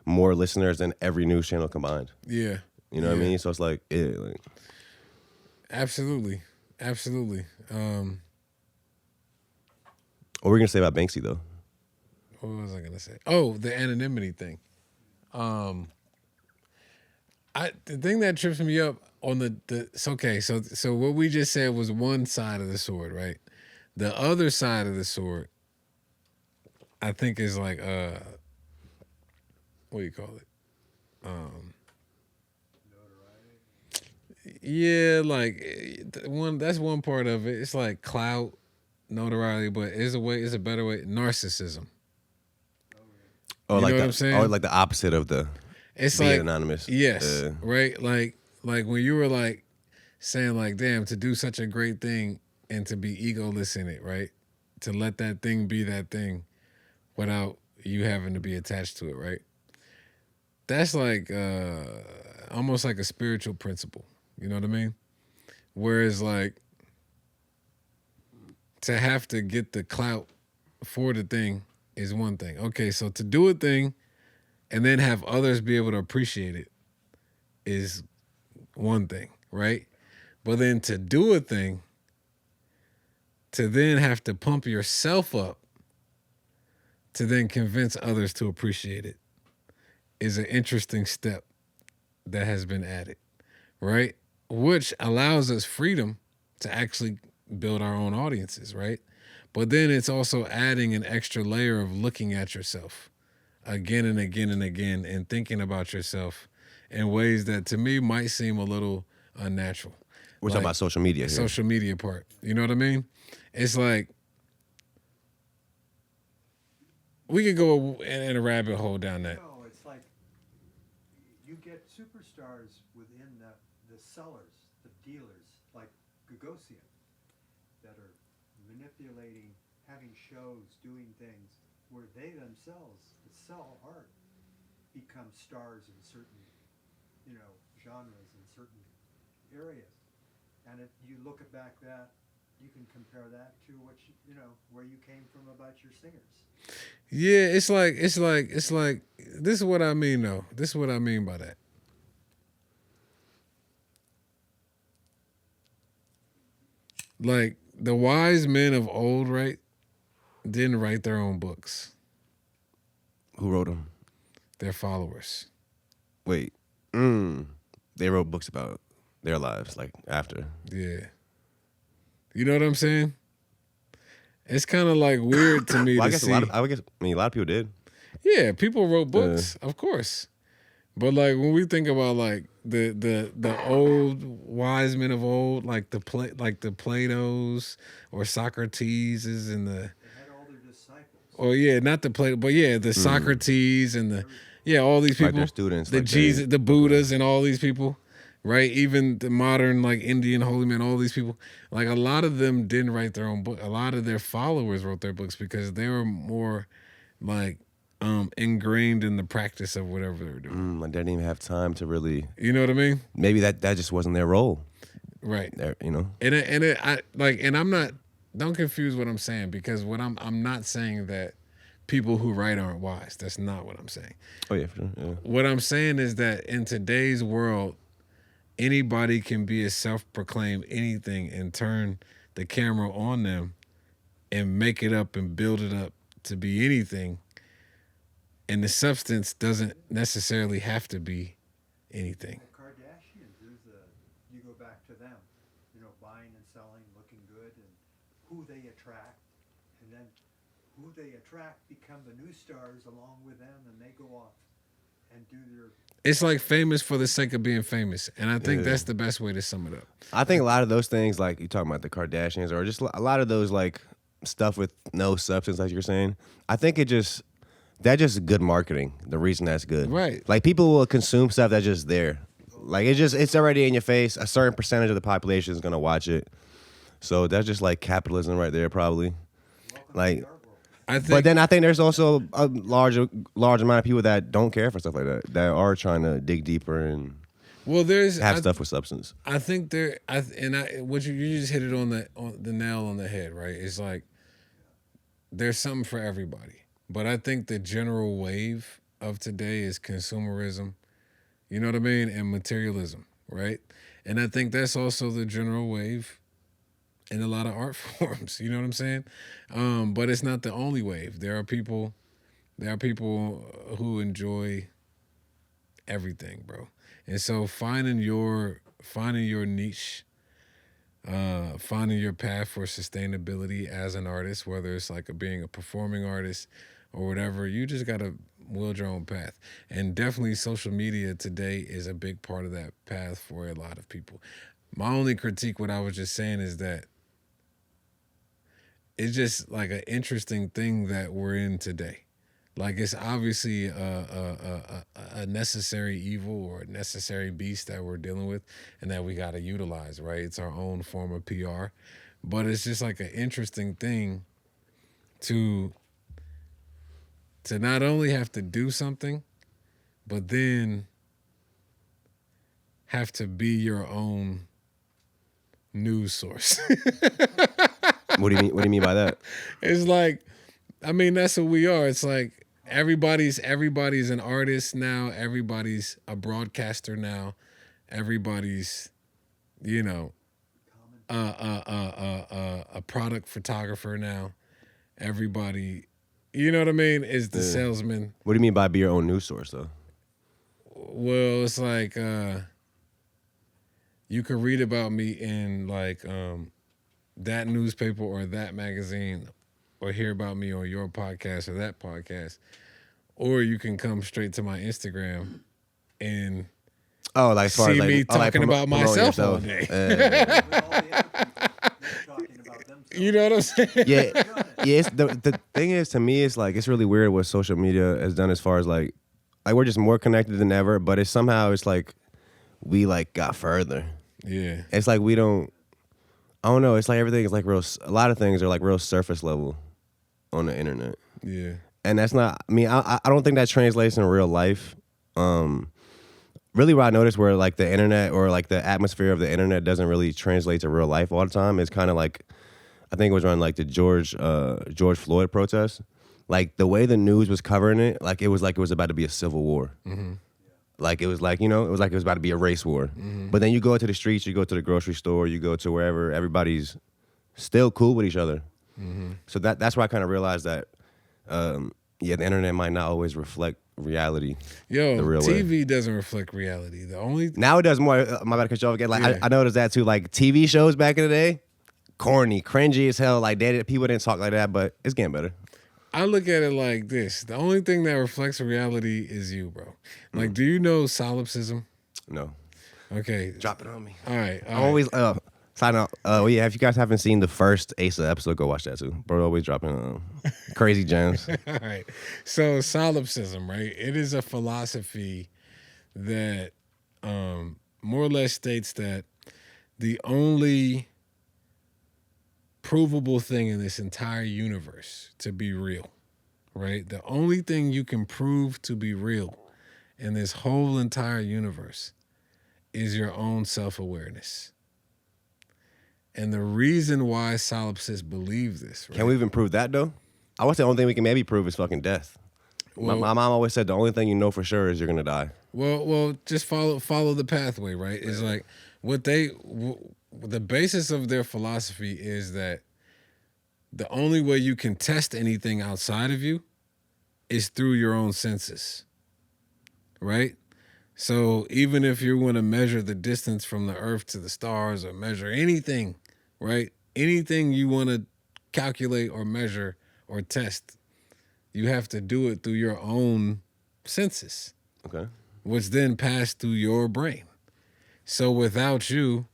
Speaker 1: more listeners than every news channel combined.
Speaker 2: Yeah.
Speaker 1: You know what I mean? So it's like,
Speaker 2: Absolutely.
Speaker 1: What were we gonna say about Banksy though?
Speaker 2: What was I gonna say? Oh, the anonymity thing. The thing that trips me up on the so okay, so what we just said was one side of the sword, right? The other side of the sword, I think, is like what do you call it? Yeah, like one that's one part of it. It's like clout, notoriety, but it's a better way, narcissism.
Speaker 1: Or
Speaker 2: You know
Speaker 1: like
Speaker 2: what I'm
Speaker 1: the
Speaker 2: saying?
Speaker 1: like the opposite of the
Speaker 2: It's
Speaker 1: being
Speaker 2: like
Speaker 1: anonymous.
Speaker 2: yes, right? Like when you were like saying like, damn, to do such a great thing and to be egoless in it, right? To let that thing be that thing without you having to be attached to it, right? That's like almost like a spiritual principle. You know what I mean? Whereas like to have to get the clout for the thing is one thing. Okay, so to do a thing and then have others be able to appreciate it is one thing, right? But then to do a thing, to then have to pump yourself up to then convince others to appreciate it is an interesting step that has been added, right? Which allows us freedom to actually build our own audiences, right? But then it's also adding an extra layer of looking at yourself again and again and again and thinking about yourself in ways that to me might seem a little unnatural.
Speaker 1: We're talking about social media
Speaker 2: The
Speaker 1: here.
Speaker 2: social media part. You know what I mean? It's like we could go in a rabbit hole down that.
Speaker 3: No, it's like you get superstars within the sellers, the dealers, like Gagosian, that are manipulating, having shows, doing things where they themselves that sell art become stars in certain, genres in certain areas. And if you look at back that, you can compare that to what where you came from about your singers.
Speaker 2: Yeah, it's like this is what I mean though. This is what I mean by that. Like the wise men of old, right, didn't write their own books.
Speaker 1: Who wrote them?
Speaker 2: Their followers.
Speaker 1: Wait. They wrote books about their lives, like after.
Speaker 2: Yeah. You know what I'm saying? It's kind of like weird to me
Speaker 1: Well,
Speaker 2: to
Speaker 1: I guess
Speaker 2: see.
Speaker 1: a lot of people did.
Speaker 2: Yeah, people wrote books, of course. But like when we think about like the old wise men of old, like the Plato's or Socrates and the
Speaker 3: They had all their disciples.
Speaker 2: oh yeah, not the Plato, but yeah, the Socrates and the all these
Speaker 1: Like
Speaker 2: people,
Speaker 1: their students,
Speaker 2: the
Speaker 1: like
Speaker 2: Jesus, the Buddhas, and all these people, right? Even the modern like Indian holy men, all these people, like a lot of them didn't write their own book. A lot of their followers wrote their books because they were more like ingrained in the practice of whatever they were doing.
Speaker 1: Like they didn't even have time to really.
Speaker 2: You know what I mean?
Speaker 1: Maybe that just wasn't their role.
Speaker 2: Right.
Speaker 1: There,
Speaker 2: And I'm not. Don't confuse what I'm saying because I'm not saying that people who write aren't wise. That's not what I'm saying.
Speaker 1: Oh yeah, for sure. Yeah.
Speaker 2: What I'm saying is that in today's world, anybody can be a self-proclaimed anything and turn the camera on them and make it up and build it up to be anything. And the substance doesn't necessarily have to be anything.
Speaker 3: The Kardashians, you go back to them, buying and selling, looking good, and who they attract, and then who they attract become the new stars along with them, and they go off and do their.
Speaker 2: It's like famous for the sake of being famous, and I think
Speaker 1: Yeah.
Speaker 2: that's the best way to sum it up.
Speaker 1: I think a lot of those things, like you talking about the Kardashians, or just a lot of those like stuff with no substance, like you're saying. I think that's just good marketing. The reason that's good,
Speaker 2: Right.
Speaker 1: Like people will consume stuff that's just there. Like it's already in your face. A certain percentage of the population is gonna watch it. So that's just like capitalism right there, probably. Like,
Speaker 2: I think,
Speaker 1: but then I think there's also a large amount of people that don't care for stuff like that are trying to dig deeper and
Speaker 2: well,
Speaker 1: have stuff with substance.
Speaker 2: I think what you just hit it on the nail on the head, right? It's like there's something for everybody, but I think the general wave of today is consumerism. You know what I mean? And materialism, right? And I think that's also the general wave in a lot of art forms. You know what I'm saying? But it's not the only wave. There are people who enjoy everything, bro. And so finding your finding your niche, finding your path for sustainability as an artist, whether it's like being a performing artist or whatever. You just got to wield your own path. And definitely social media today is a big part of that path for a lot of people. My only critique, what I was just saying, is that it's just like an interesting thing that we're in today. Like, it's obviously a necessary evil or a necessary beast that we're dealing with and that we got to utilize, right? It's our own form of PR. But it's just like an interesting thing to not only have to do something, but then have to be your own news source.
Speaker 1: What do you mean? What do you mean by that?
Speaker 2: It's like, I mean, that's what we are. It's like everybody's an artist now. Everybody's a broadcaster now. Everybody's, you know, a product photographer now. Everybody, you know what I mean, is the salesman.
Speaker 1: What do you mean by be your own news source, though?
Speaker 2: Well, it's like you could read about me in like that newspaper or that magazine, or hear about me on your podcast or that podcast, or you can come straight to my Instagram and
Speaker 1: like as far
Speaker 2: see
Speaker 1: as
Speaker 2: me talking about myself all day. You know what I'm saying?
Speaker 1: Yeah. It's, the thing is, to me, it's like, it's really weird what social media has done as far as like we're just more connected than ever, but it's like we like got further.
Speaker 2: Yeah.
Speaker 1: It's like we don't. I don't know. It's like everything is like real. A lot of things are like real surface level on the internet.
Speaker 2: Yeah.
Speaker 1: And that's not. I mean, I don't think that translates in real life. Really, what I noticed where like the internet or like the atmosphere of the internet doesn't really translate to real life all the time. It's kind of like, I think it was around like the George Floyd protest. Like the way the news was covering it, like it was about to be a civil war. Mm-hmm. Like it was like, you know, it was like it was about to be a race war. Mm-hmm. But then you go to the streets, you go to the grocery store, you go to wherever, everybody's still cool with each other. Mm-hmm. So that's why I kind of realized that, the internet might not always reflect reality.
Speaker 2: Yo,
Speaker 1: the real
Speaker 2: TV
Speaker 1: way.
Speaker 2: doesn't reflect reality. The only
Speaker 1: Now it does more. My bad to cut you off again. Like
Speaker 2: Yeah.
Speaker 1: I noticed that too. Like TV shows back in the day, corny, cringy as hell. Like people didn't talk like that, but it's getting better.
Speaker 2: I look at it like this. The only thing that reflects reality is you, bro. Like, do you know solipsism?
Speaker 1: No.
Speaker 2: Okay.
Speaker 1: Drop it on me.
Speaker 2: All right.
Speaker 1: I'm always sign out. Yeah, if you guys haven't seen the first Asa episode, go watch that too. Bro, always dropping crazy gems.
Speaker 2: All right. So solipsism, right? It is a philosophy that more or less states that the only provable thing in this entire universe to be real, right? The only thing you can prove to be real in this whole entire universe is your own self-awareness. And the reason why solipsists believe this, right?
Speaker 1: Can we even prove that though? I would say the only thing we can maybe prove is fucking death.
Speaker 2: Well,
Speaker 1: my mom always said the only thing you know for sure is you're gonna die.
Speaker 2: Well, just follow the pathway, right? It's like the basis of their philosophy is that the only way you can test anything outside of you is through your own senses, right? So even if you want to measure the distance from the earth to the stars or measure anything, right? Anything you want to calculate or measure or test, you have to do it through your own senses.
Speaker 1: Okay.
Speaker 2: Which then pass through your brain. So without you,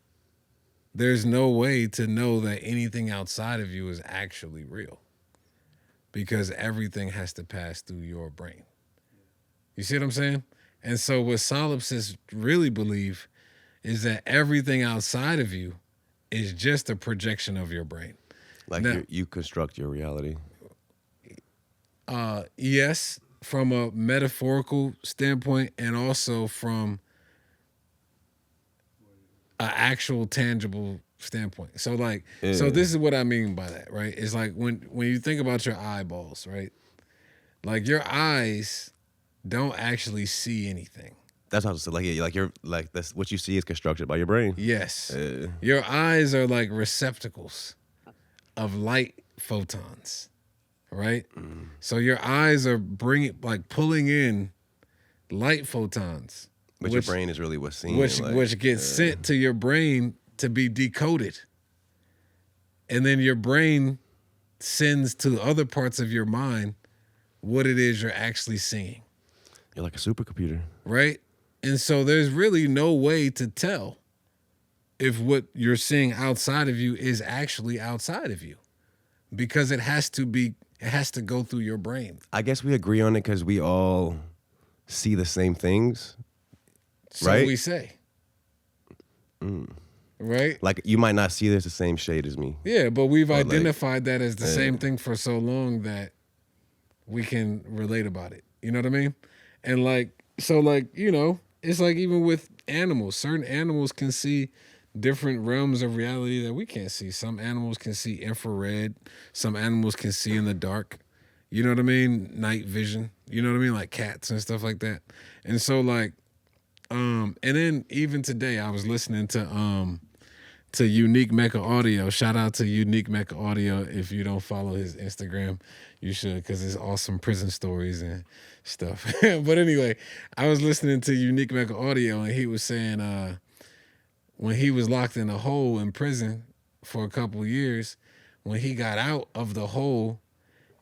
Speaker 2: there's no way to know that anything outside of you is actually real, because everything has to pass through your brain. You see what I'm saying? And so what solipsists really believe is that everything outside of you is just a projection of your brain.
Speaker 1: Like
Speaker 2: now,
Speaker 1: you construct your reality.
Speaker 2: Yes, from a metaphorical standpoint, and also from an actual tangible standpoint. So like, So this is what I mean by that, right? It's like when you think about your eyeballs, right? Like your eyes don't actually see anything.
Speaker 1: That's how it's like. Yeah, like you're like that's what you see is constructed by your brain.
Speaker 2: Yes, your eyes are like receptacles of light photons, right? So your eyes are pulling in light photons
Speaker 1: But your brain is really what's seen.
Speaker 2: Which gets sent to your brain to be decoded. And then your brain sends to other parts of your mind what it is you're actually seeing.
Speaker 1: You're like a supercomputer.
Speaker 2: Right? And so there's really no way to tell if what you're seeing outside of you is actually outside of you. Because it has to go through your brain.
Speaker 1: I guess we agree on it because we all see the same things.
Speaker 2: So
Speaker 1: right?
Speaker 2: we say. Right?
Speaker 1: Like, you might not see this the same shade as me.
Speaker 2: Yeah, but we've identified that as the same thing for so long that we can relate about it. You know what I mean? And it's like even with animals, certain animals can see different realms of reality that we can't see. Some animals can see infrared. Some animals can see in the dark. You know what I mean? Night vision. You know what I mean? Like cats and stuff like that. And so and then even today I was listening to Unique Mecca Audio. Shout out to Unique Mecca Audio. If you don't follow his Instagram, you should, because it's awesome prison stories and stuff. But anyway, I was listening to Unique Mecca Audio, and he was saying when he was locked in a hole in prison for a couple years, when he got out of the hole,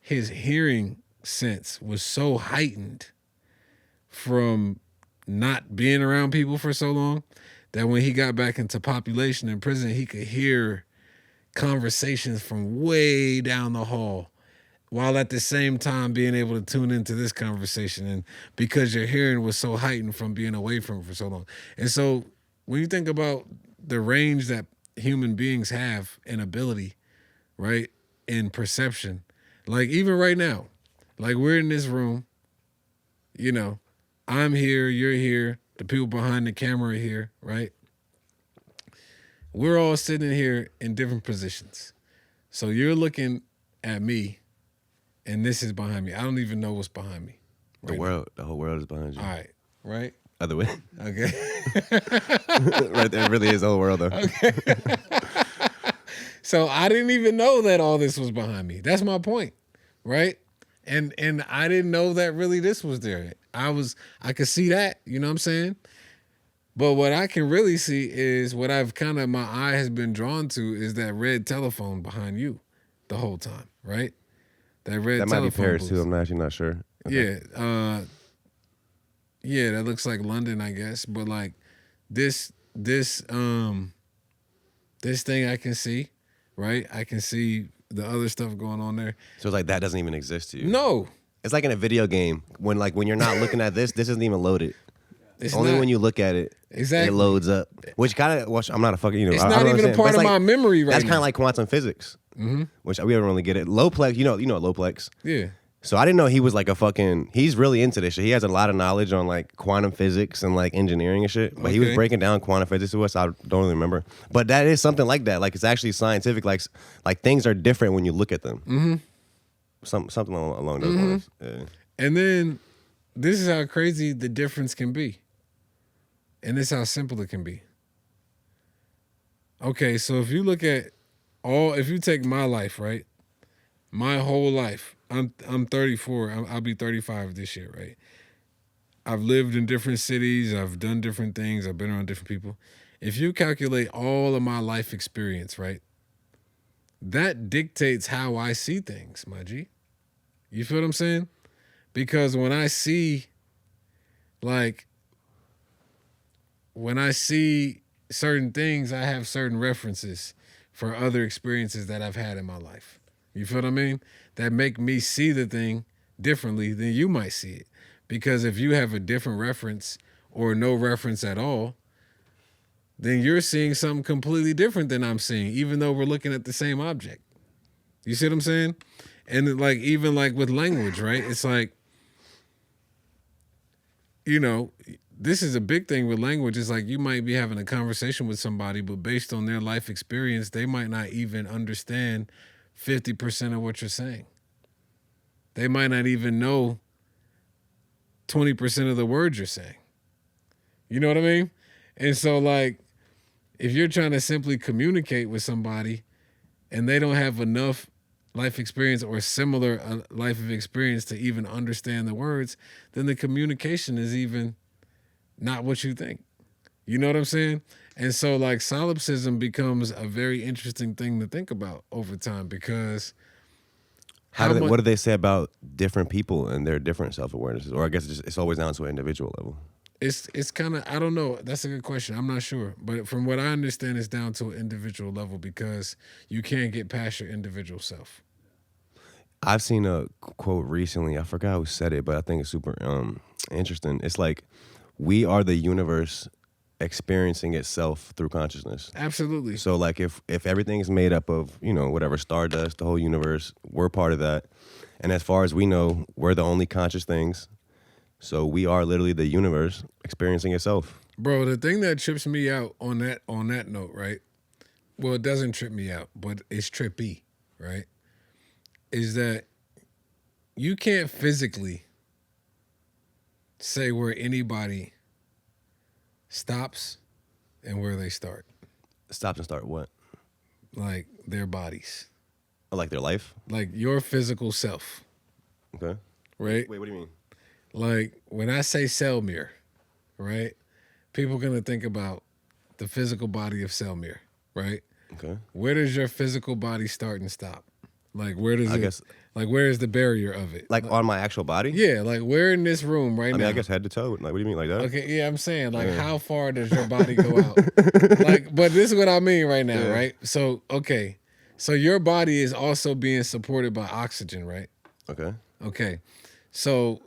Speaker 2: his hearing sense was so heightened from not being around people for so long that when he got back into population in prison, he could hear conversations from way down the hall while at the same time being able to tune into this conversation. And because your hearing was so heightened from being away from it for so long. And so when you think about the range that human beings have in ability, right, in perception, like even right now, like we're in this room, you know, I'm here, you're here, the people behind the camera are here, right? We're all sitting here in different positions. So you're looking at me, and this is behind me. I don't even know what's behind me.
Speaker 1: The whole world is behind you.
Speaker 2: All right, right?
Speaker 1: Other way.
Speaker 2: Okay.
Speaker 1: Right there, it really is the whole world, though.
Speaker 2: Okay. So I didn't even know that all this was behind me. That's my point, right? And I didn't know that really this was there. I could see that, you know what I'm saying? But what I can really see is what my eye has been drawn to is that red telephone behind you the whole time, right? That red telephone.
Speaker 1: That might be Paris
Speaker 2: booth.
Speaker 1: too. I'm actually not sure.
Speaker 2: Okay. Yeah, that looks like London, I guess. But like this thing I can see, right? I can see the other stuff going on there.
Speaker 1: So it's like that doesn't even exist to you.
Speaker 2: No.
Speaker 1: It's like in a video game when you're not looking at this isn't even loaded.
Speaker 2: It's
Speaker 1: Only
Speaker 2: not.
Speaker 1: when you look at it,
Speaker 2: Exactly.
Speaker 1: it loads up. Which kind of, I'm not a fucking,
Speaker 2: It's
Speaker 1: I
Speaker 2: not
Speaker 1: don't
Speaker 2: even a
Speaker 1: understand.
Speaker 2: part
Speaker 1: That's
Speaker 2: of
Speaker 1: like,
Speaker 2: my memory right
Speaker 1: That's
Speaker 2: now.
Speaker 1: kind of like quantum physics, which we don't really get it. Low plex, you know low plex.
Speaker 2: Yeah.
Speaker 1: So I didn't know he was like he's really into this shit. He has a lot of knowledge on like quantum physics and like engineering and shit. But he was
Speaker 2: Okay.
Speaker 1: breaking down quantum physics to us. I don't really remember. But that is something like that. Like it's actually scientific. Like things are different when you look at them. Mm-hmm. Something along those lines. Yeah.
Speaker 2: And then this is how crazy the difference can be. And this is how simple it can be. Okay, so if you look at if you take my life, right? My whole life. I'm 34. I'll be 35 this year, right? I've lived in different cities. I've done different things. I've been around different people. If you calculate all of my life experience, right? That dictates how I see things, my G. You feel what I'm saying? Because when I see certain things, I have certain references for other experiences that I've had in my life. You feel what I mean? That make me see the thing differently than you might see it. Because if you have a different reference or no reference at all, then you're seeing something completely different than I'm seeing, even though we're looking at the same object. You see what I'm saying? And like even like with language, right? It's like, you know, this is a big thing with language. It's like you might be having a conversation with somebody, but based on their life experience, they might not even understand 50% of what you're saying. They might not even know 20% of the words you're saying. You know what I mean? And so like, if you're trying to simply communicate with somebody and they don't have enough life experience or similar life of experience to even understand the words, then the communication is even not what you think. You know what I'm saying? And so like solipsism becomes a very interesting thing to think about over time because
Speaker 1: what do they say about different people and their different self-awarenesses? Or I guess it's always down to an individual level.
Speaker 2: it's kind of, I don't know. That's a good question. I'm not sure. But from what I understand, it's down to an individual level because you can't get past your individual self.
Speaker 1: I've seen a quote recently. I forgot who said it, but I think it's super interesting. It's like, we are the universe experiencing itself through consciousness.
Speaker 2: Absolutely.
Speaker 1: So like if everything is made up of, whatever, stardust, the whole universe, we're part of that. And as far as we know, we're the only conscious things. So we are literally the universe experiencing itself.
Speaker 2: Bro, the thing that trips me out on that note, right? Well, it doesn't trip me out, but it's trippy, right? Is that you can't physically say where anybody stops and where they start.
Speaker 1: Stops and start what?
Speaker 2: Like their bodies.
Speaker 1: Oh, like their life?
Speaker 2: Like your physical self.
Speaker 1: Okay.
Speaker 2: Right?
Speaker 1: Wait, what do you mean?
Speaker 2: Like when I say Selmir, right? People are gonna think about the physical body of Selmir, right?
Speaker 1: Okay.
Speaker 2: Where does your physical body start and stop? Like where does
Speaker 1: I guess,
Speaker 2: like where is the barrier of it?
Speaker 1: like on my actual body?
Speaker 2: Yeah, like we're in this room right
Speaker 1: I
Speaker 2: now.
Speaker 1: mean, I guess head to toe. Like, what do you mean, like that?
Speaker 2: Okay, yeah, I'm saying like how far does your body go out? Like, but this is what I mean right now, right? So okay, so your body is also being supported by oxygen, right?
Speaker 1: Okay.
Speaker 2: Okay, so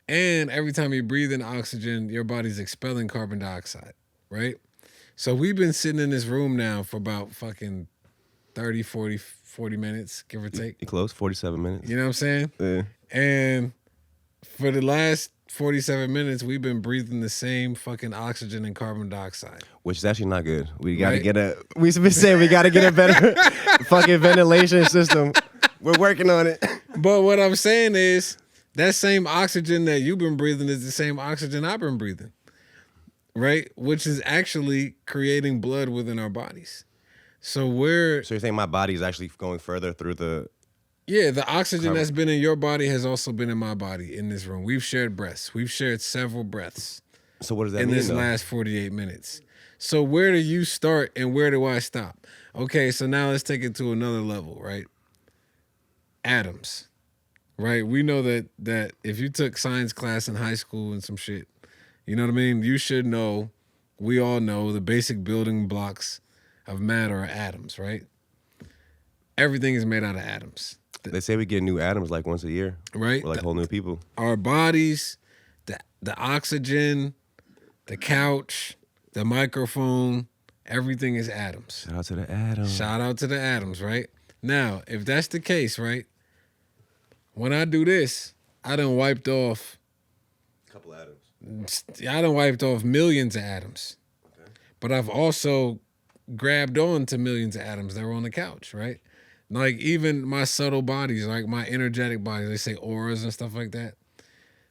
Speaker 2: and every time you breathe in oxygen, your body's expelling carbon dioxide, right? So we've been sitting in this room now for about fucking 30, 40 minutes, give or take.
Speaker 1: You close? 47 minutes.
Speaker 2: You know what I'm saying?
Speaker 1: Yeah.
Speaker 2: And for the last 47 minutes, we've been breathing the same fucking oxygen and carbon dioxide.
Speaker 1: Which is actually not good. We got to
Speaker 2: Right?
Speaker 1: get we've been saying we got to get a better fucking ventilation system. We're working on it.
Speaker 2: But what I'm saying is that same oxygen that you've been breathing is the same oxygen I've been breathing, right? Which is actually creating blood within our bodies. So
Speaker 1: you're saying my body is actually going further through the...
Speaker 2: Yeah, the oxygen that's been in your body has also been in my body in this room. We've shared breaths. We've shared several breaths.
Speaker 1: So what does that
Speaker 2: in
Speaker 1: mean,
Speaker 2: this
Speaker 1: though?
Speaker 2: last 48 minutes. So where do you start and where do I stop? Okay, so now let's take it to another level, right? Atoms, right? We know that if you took science class in high school and some shit, you know what I mean? You should know, we all know the basic building blocks of matter are atoms, right? Everything is made out of atoms.
Speaker 1: They say we get new atoms like once a year.
Speaker 2: Right?
Speaker 1: We're like whole new people.
Speaker 2: Our bodies, the oxygen, the couch, the microphone, everything is atoms.
Speaker 1: Shout out to the atoms.
Speaker 2: Shout out to the atoms, right? Now, if that's the case, right? When I do this, I done wiped off.
Speaker 1: A couple atoms.
Speaker 2: I done wiped off millions of atoms.
Speaker 1: Okay.
Speaker 2: But I've also grabbed on to millions of atoms that were on the couch, right? Like even my subtle bodies, like my energetic bodies, they say auras and stuff like that.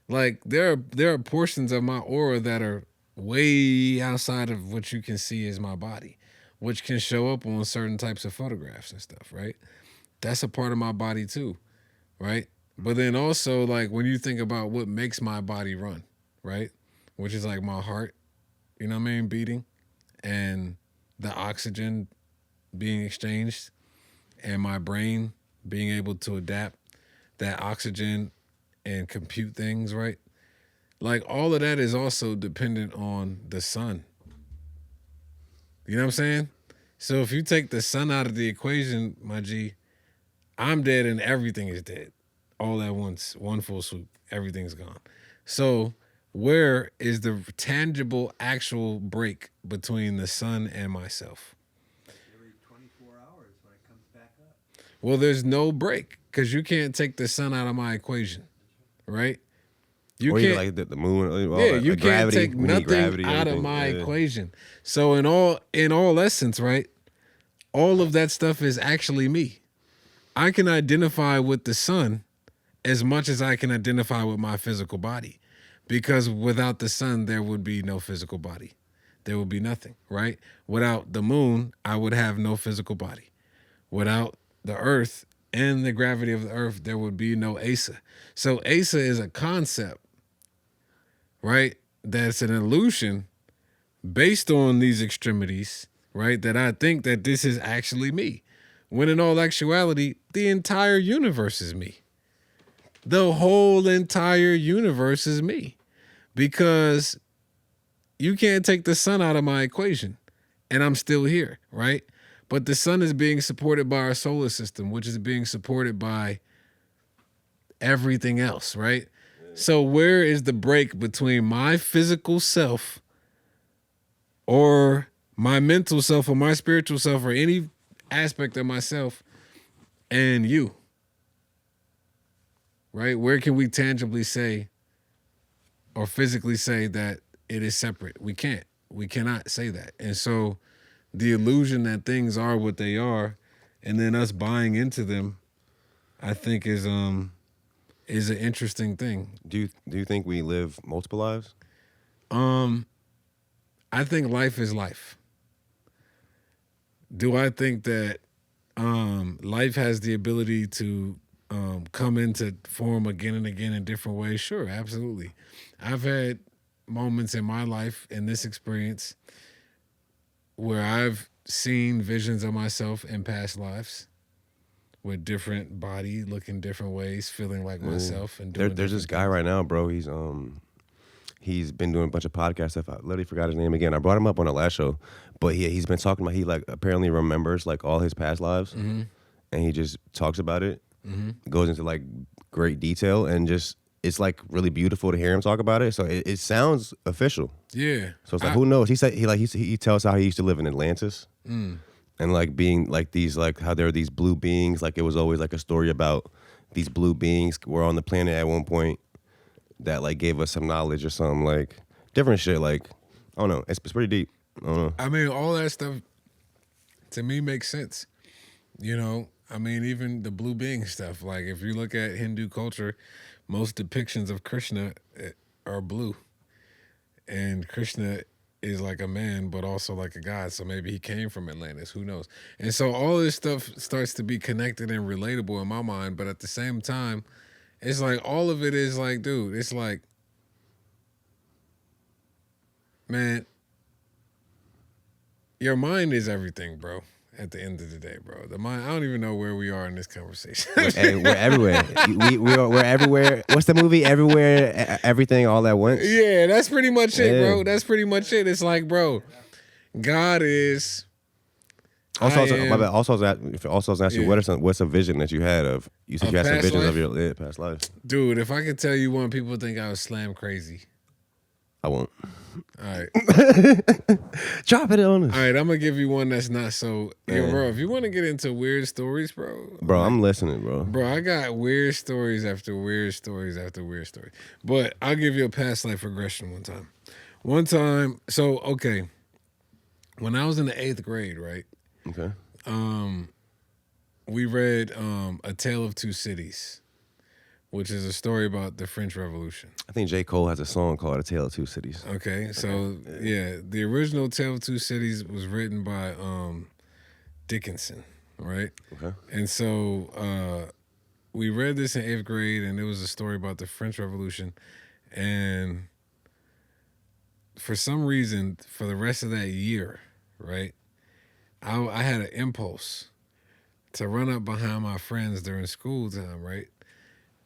Speaker 2: Like there are portions of my aura that are way outside of what you can see as my body, which can show up on certain types of photographs and stuff, right? That's a part of my body too, right? But then also like when you think about what makes my body run, right? Which is like my heart, you know what I mean, beating, and the oxygen being exchanged, and my brain being able to adapt that oxygen and compute things, right? Like all of that is also dependent on the sun. You know what I'm saying? So if you take the sun out of the equation, my G, I'm dead and everything is dead. All at once, one full swoop, everything's gone. So where is the tangible, actual break between the sun and myself?
Speaker 3: Every 24 hours when it comes back up.
Speaker 2: Well, there's no break because you can't take the sun out of my equation, right? You
Speaker 1: or
Speaker 2: can't.
Speaker 1: even like the moon. All
Speaker 2: Yeah,
Speaker 1: that,
Speaker 2: you
Speaker 1: like
Speaker 2: can't
Speaker 1: gravity,
Speaker 2: take
Speaker 1: we need
Speaker 2: nothing
Speaker 1: gravity,
Speaker 2: out of
Speaker 1: everything.
Speaker 2: my
Speaker 1: Yeah.
Speaker 2: equation. So in all essence, right? All of that stuff is actually me. I can identify with the sun as much as I can identify with my physical body, because without the sun, there would be no physical body. There would be nothing, right? Without the moon, I would have no physical body. Without the earth and the gravity of the earth, there would be no Asa. So Asa is a concept, right? that's an illusion based on these extremities, right? That I think that this is actually me. When in all actuality, the entire universe is me. The whole entire universe is me. Because you can't take the sun out of my equation and I'm still here, right? But the sun is being supported by our solar system, which is being supported by everything else, right? So where is the break between my physical self or my mental self or my spiritual self or any aspect of myself and you? Right? Where can we tangibly say or physically say that it is separate? We can't. We cannot say that. And so the illusion that things are what they are and then us buying into them, I think is an interesting thing.
Speaker 1: Do you think we live multiple lives?
Speaker 2: I think life is life. Do I think that life has the ability to come into form again and again in different ways? Sure, absolutely. I've had moments in my life, in this experience, where I've seen visions of myself in past lives with different body, looking different ways, feeling like myself. And doing
Speaker 1: there's this guy right now, bro. He's been doing a bunch of podcast stuff. I literally forgot his name again. I brought him up on the last show, but he's been talking about, he like apparently remembers like all his past lives, and he just talks about it, goes into like great detail, and just it's like really beautiful to hear him talk about it. So it sounds official.
Speaker 2: Yeah.
Speaker 1: So it's like, who knows? He said he tells how he used to live in Atlantis, and like being like these, like how there are these blue beings. Like it was always like a story about these blue beings were on the planet at one point that like gave us some knowledge or something, like different shit. Like I don't know. It's pretty deep. I don't know.
Speaker 2: I mean, all that stuff to me makes sense. You know, I mean, even the blue being stuff. Like if you look at Hindu culture, most depictions of Krishna are blue, and Krishna is like a man, but also like a god. So maybe he came from Atlantis. Who knows? And so all this stuff starts to be connected and relatable in my mind. But at the same time, it's like all of it is like, dude, it's like, man, your mind is everything, bro. At the end of the day, bro, the mind. I don't even know where we are in this conversation.
Speaker 1: We're everywhere. We're everywhere. What's the movie? Everywhere, everything, all at once.
Speaker 2: Yeah, that's pretty much it, bro. That's pretty much it. It's like, bro, God is.
Speaker 1: Also, I was asking you, what's a vision that you had of? You said you had some visions of your past life.
Speaker 2: Dude, if I could tell you one, people think I was slam crazy.
Speaker 1: I won't.
Speaker 2: All right.
Speaker 1: Drop it on us.
Speaker 2: All right, I'm gonna give you one that's not so. Yo, bro, if you want to get into weird stories, bro.
Speaker 1: Bro, I'm listening, bro.
Speaker 2: Bro, I got weird stories after weird stories after weird stories. But I'll give you a past life regression one time. So okay, when I was in the 8th grade, right?
Speaker 1: Okay.
Speaker 2: We read A Tale of Two Cities, which is a story about the French Revolution.
Speaker 1: I think J. Cole has a song called A Tale of Two Cities.
Speaker 2: Okay, so yeah, the original Tale of Two Cities was written by Dickinson, right?
Speaker 1: Okay.
Speaker 2: And so we read this in 8th grade, and it was a story about the French Revolution. And for some reason, for the rest of that year, right, I had an impulse to run up behind my friends during school time, right,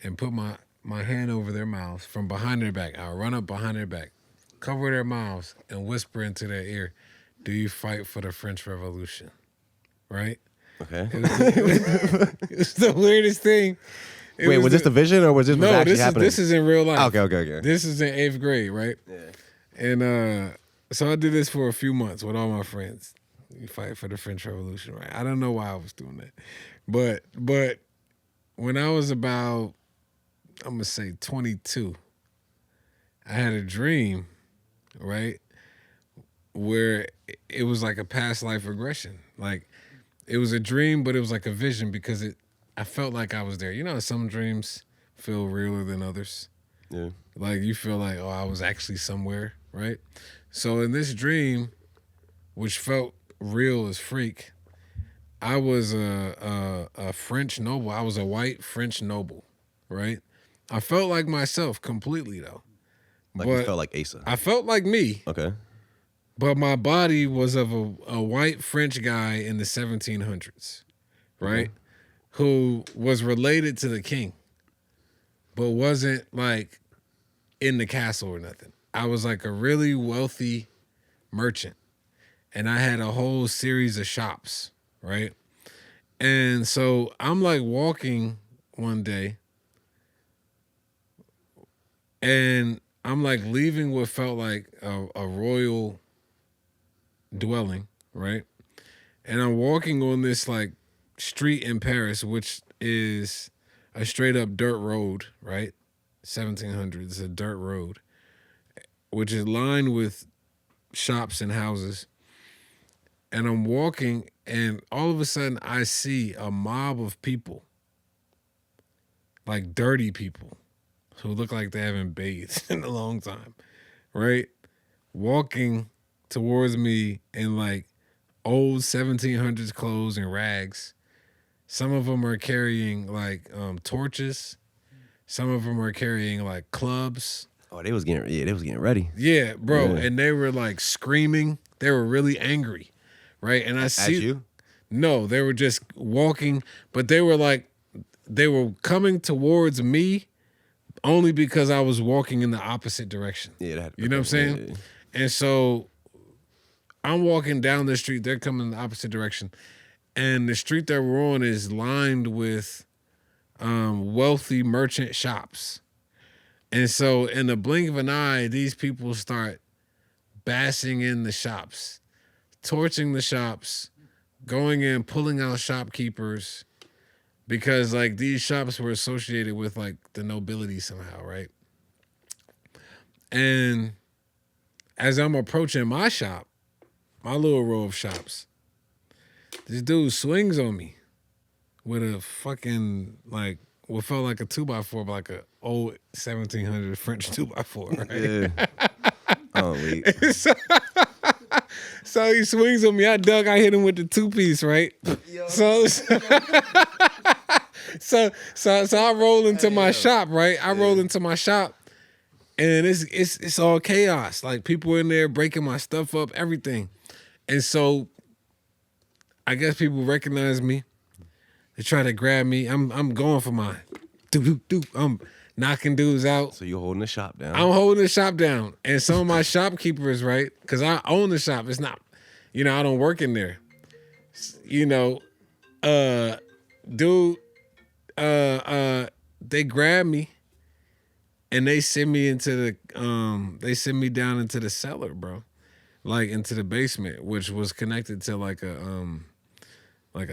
Speaker 2: and put my hand over their mouths from behind their back. I'll run up behind their back, cover their mouths, and whisper into their ear, "Do you fight for the French Revolution?" Right?
Speaker 1: Okay.
Speaker 2: It's the weirdest thing.
Speaker 1: Wait, was this the vision or was this actually happening?
Speaker 2: This is in real life.
Speaker 1: Okay.
Speaker 2: This is in 8th grade, right? Yeah. And so I did this for a few months with all my friends. You fight for the French Revolution, right? I don't know why I was doing that. But when I was about, I'm going to say 22, I had a dream, right, where it was like a past life regression. Like, it was a dream, but it was like a vision because I felt like I was there. You know how some dreams feel realer than others?
Speaker 1: Yeah.
Speaker 2: Like, you feel like, oh, I was actually somewhere, right? So in this dream, which felt real as freak, I was a French noble. I was a white French noble, right? I felt like myself completely, though.
Speaker 1: Like you felt like Asa.
Speaker 2: I felt like me.
Speaker 1: Okay.
Speaker 2: But my body was of a white French guy in the 1700s, right? Who was related to the king, but wasn't like in the castle or nothing. I was like a really wealthy merchant, and I had a whole series of shops, right? And so I'm like walking one day, and I'm like leaving what felt like a royal dwelling, right? And I'm walking on this like street in Paris, which is a straight up dirt road, right? 1700s, a dirt road, which is lined with shops and houses. And I'm walking, and all of a sudden I see a mob of people, like dirty people, who look like they haven't bathed in a long time, right? Walking towards me in like old 1700s clothes and rags. Some of them are carrying like torches. Some of them are carrying like clubs.
Speaker 1: Oh, they was getting ready.
Speaker 2: Yeah, bro.
Speaker 1: Yeah.
Speaker 2: And they were like screaming. They were really angry, right? And I see
Speaker 1: At you?
Speaker 2: No, they were just walking, but they were coming towards me only because I was walking in the opposite direction.
Speaker 1: Yeah, that
Speaker 2: You know what I'm saying?
Speaker 1: Yeah.
Speaker 2: And so I'm walking down the street. They're coming in the opposite direction. And the street that we're on is lined with wealthy merchant shops. And so in the blink of an eye, these people start bashing in the shops, torching the shops, going in, pulling out shopkeepers, because like these shops were associated with like the nobility somehow, right? And as I'm approaching my shop, my little row of shops, this dude swings on me with a fucking like what felt like a 2x4, but like a old 1700 French 2x4, right?
Speaker 1: Yeah. Oh, wait.
Speaker 2: So he swings on me. I hit him with the 2-piece, right? So I roll into my shop, right? I roll into my shop, and it's all chaos. Like people in there breaking my stuff up, everything. And so I guess people recognize me. They try to grab me. I'm going for mine. I'm knocking dudes out.
Speaker 1: So you're holding the shop down.
Speaker 2: I'm holding the shop down. And some of my shopkeepers, right? Because I own the shop. It's not, I don't work in there. They grab me and they send me down into the cellar, bro. Like into the basement, which was connected to like a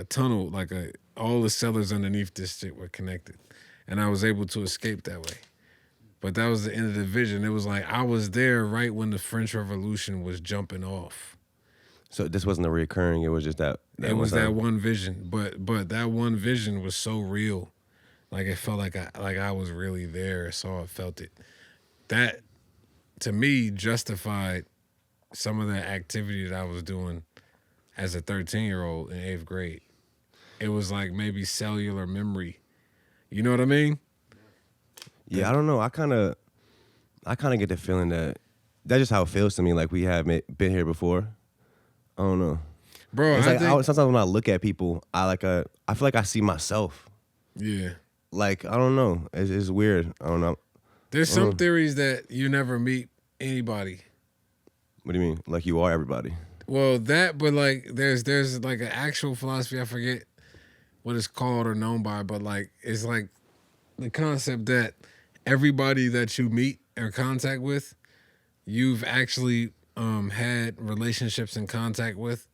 Speaker 2: tunnel, all the cellars underneath this shit were connected. And I was able to escape that way. But that was the end of the vision. It was like I was there right when the French Revolution was jumping off.
Speaker 1: So this wasn't a reoccurring. It was just that
Speaker 2: It was
Speaker 1: one time.
Speaker 2: that one vision. But that one vision was so real. Like it felt like I was really there, saw it, felt it. That to me justified some of the activity that I was doing as a 13-year-old in 8th grade. It was like maybe cellular memory. You know what I mean?
Speaker 1: Yeah, I don't know. I kind of get the feeling that that's just how it feels to me. Like we have been here before. I don't know,
Speaker 2: Bro.
Speaker 1: It's sometimes when I look at people, I feel like I see myself.
Speaker 2: Yeah.
Speaker 1: Like I don't know. It's weird. I don't know.
Speaker 2: There's some theories that you never meet anybody.
Speaker 1: What do you mean? Like you are everybody?
Speaker 2: Well, that, but like there's like an actual philosophy, I forget what it's called or known by, but like it's like the concept that everybody that you meet or contact with, you've actually had relationships and contact with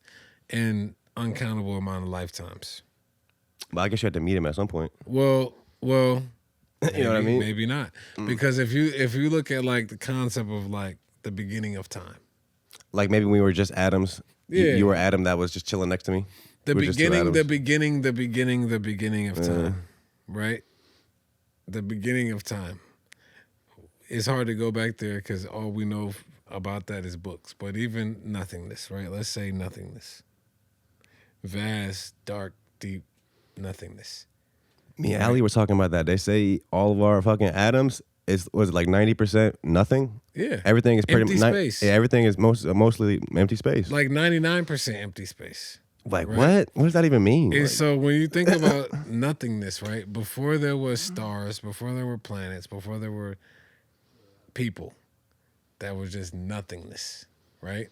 Speaker 2: in uncountable amount of lifetimes.
Speaker 1: But I guess you have to meet him at some point.
Speaker 2: Well,
Speaker 1: you know what I mean?
Speaker 2: Maybe not, because if you look at like the concept of like the beginning of time.
Speaker 1: Like maybe we were just atoms.
Speaker 2: Yeah.
Speaker 1: You were Adam that was just chilling next to me.
Speaker 2: The
Speaker 1: We're just two atoms.
Speaker 2: beginning of time, right? The beginning of time. It's hard to go back there because all we know about that is books. But even nothingness, right? Let's say nothingness. Vast, dark, deep nothingness.
Speaker 1: Me and Allie were talking about that. They say all of our fucking atoms was it like 90% nothing?
Speaker 2: Yeah.
Speaker 1: Everything is pretty
Speaker 2: Empty space.
Speaker 1: Yeah, everything is mostly empty space.
Speaker 2: Like 99% empty space.
Speaker 1: Like
Speaker 2: right?
Speaker 1: what? What does that even mean?
Speaker 2: And
Speaker 1: Like,
Speaker 2: so when you think about nothingness, right? Before there was stars, before there were planets, before there were people, that was just nothingness, right?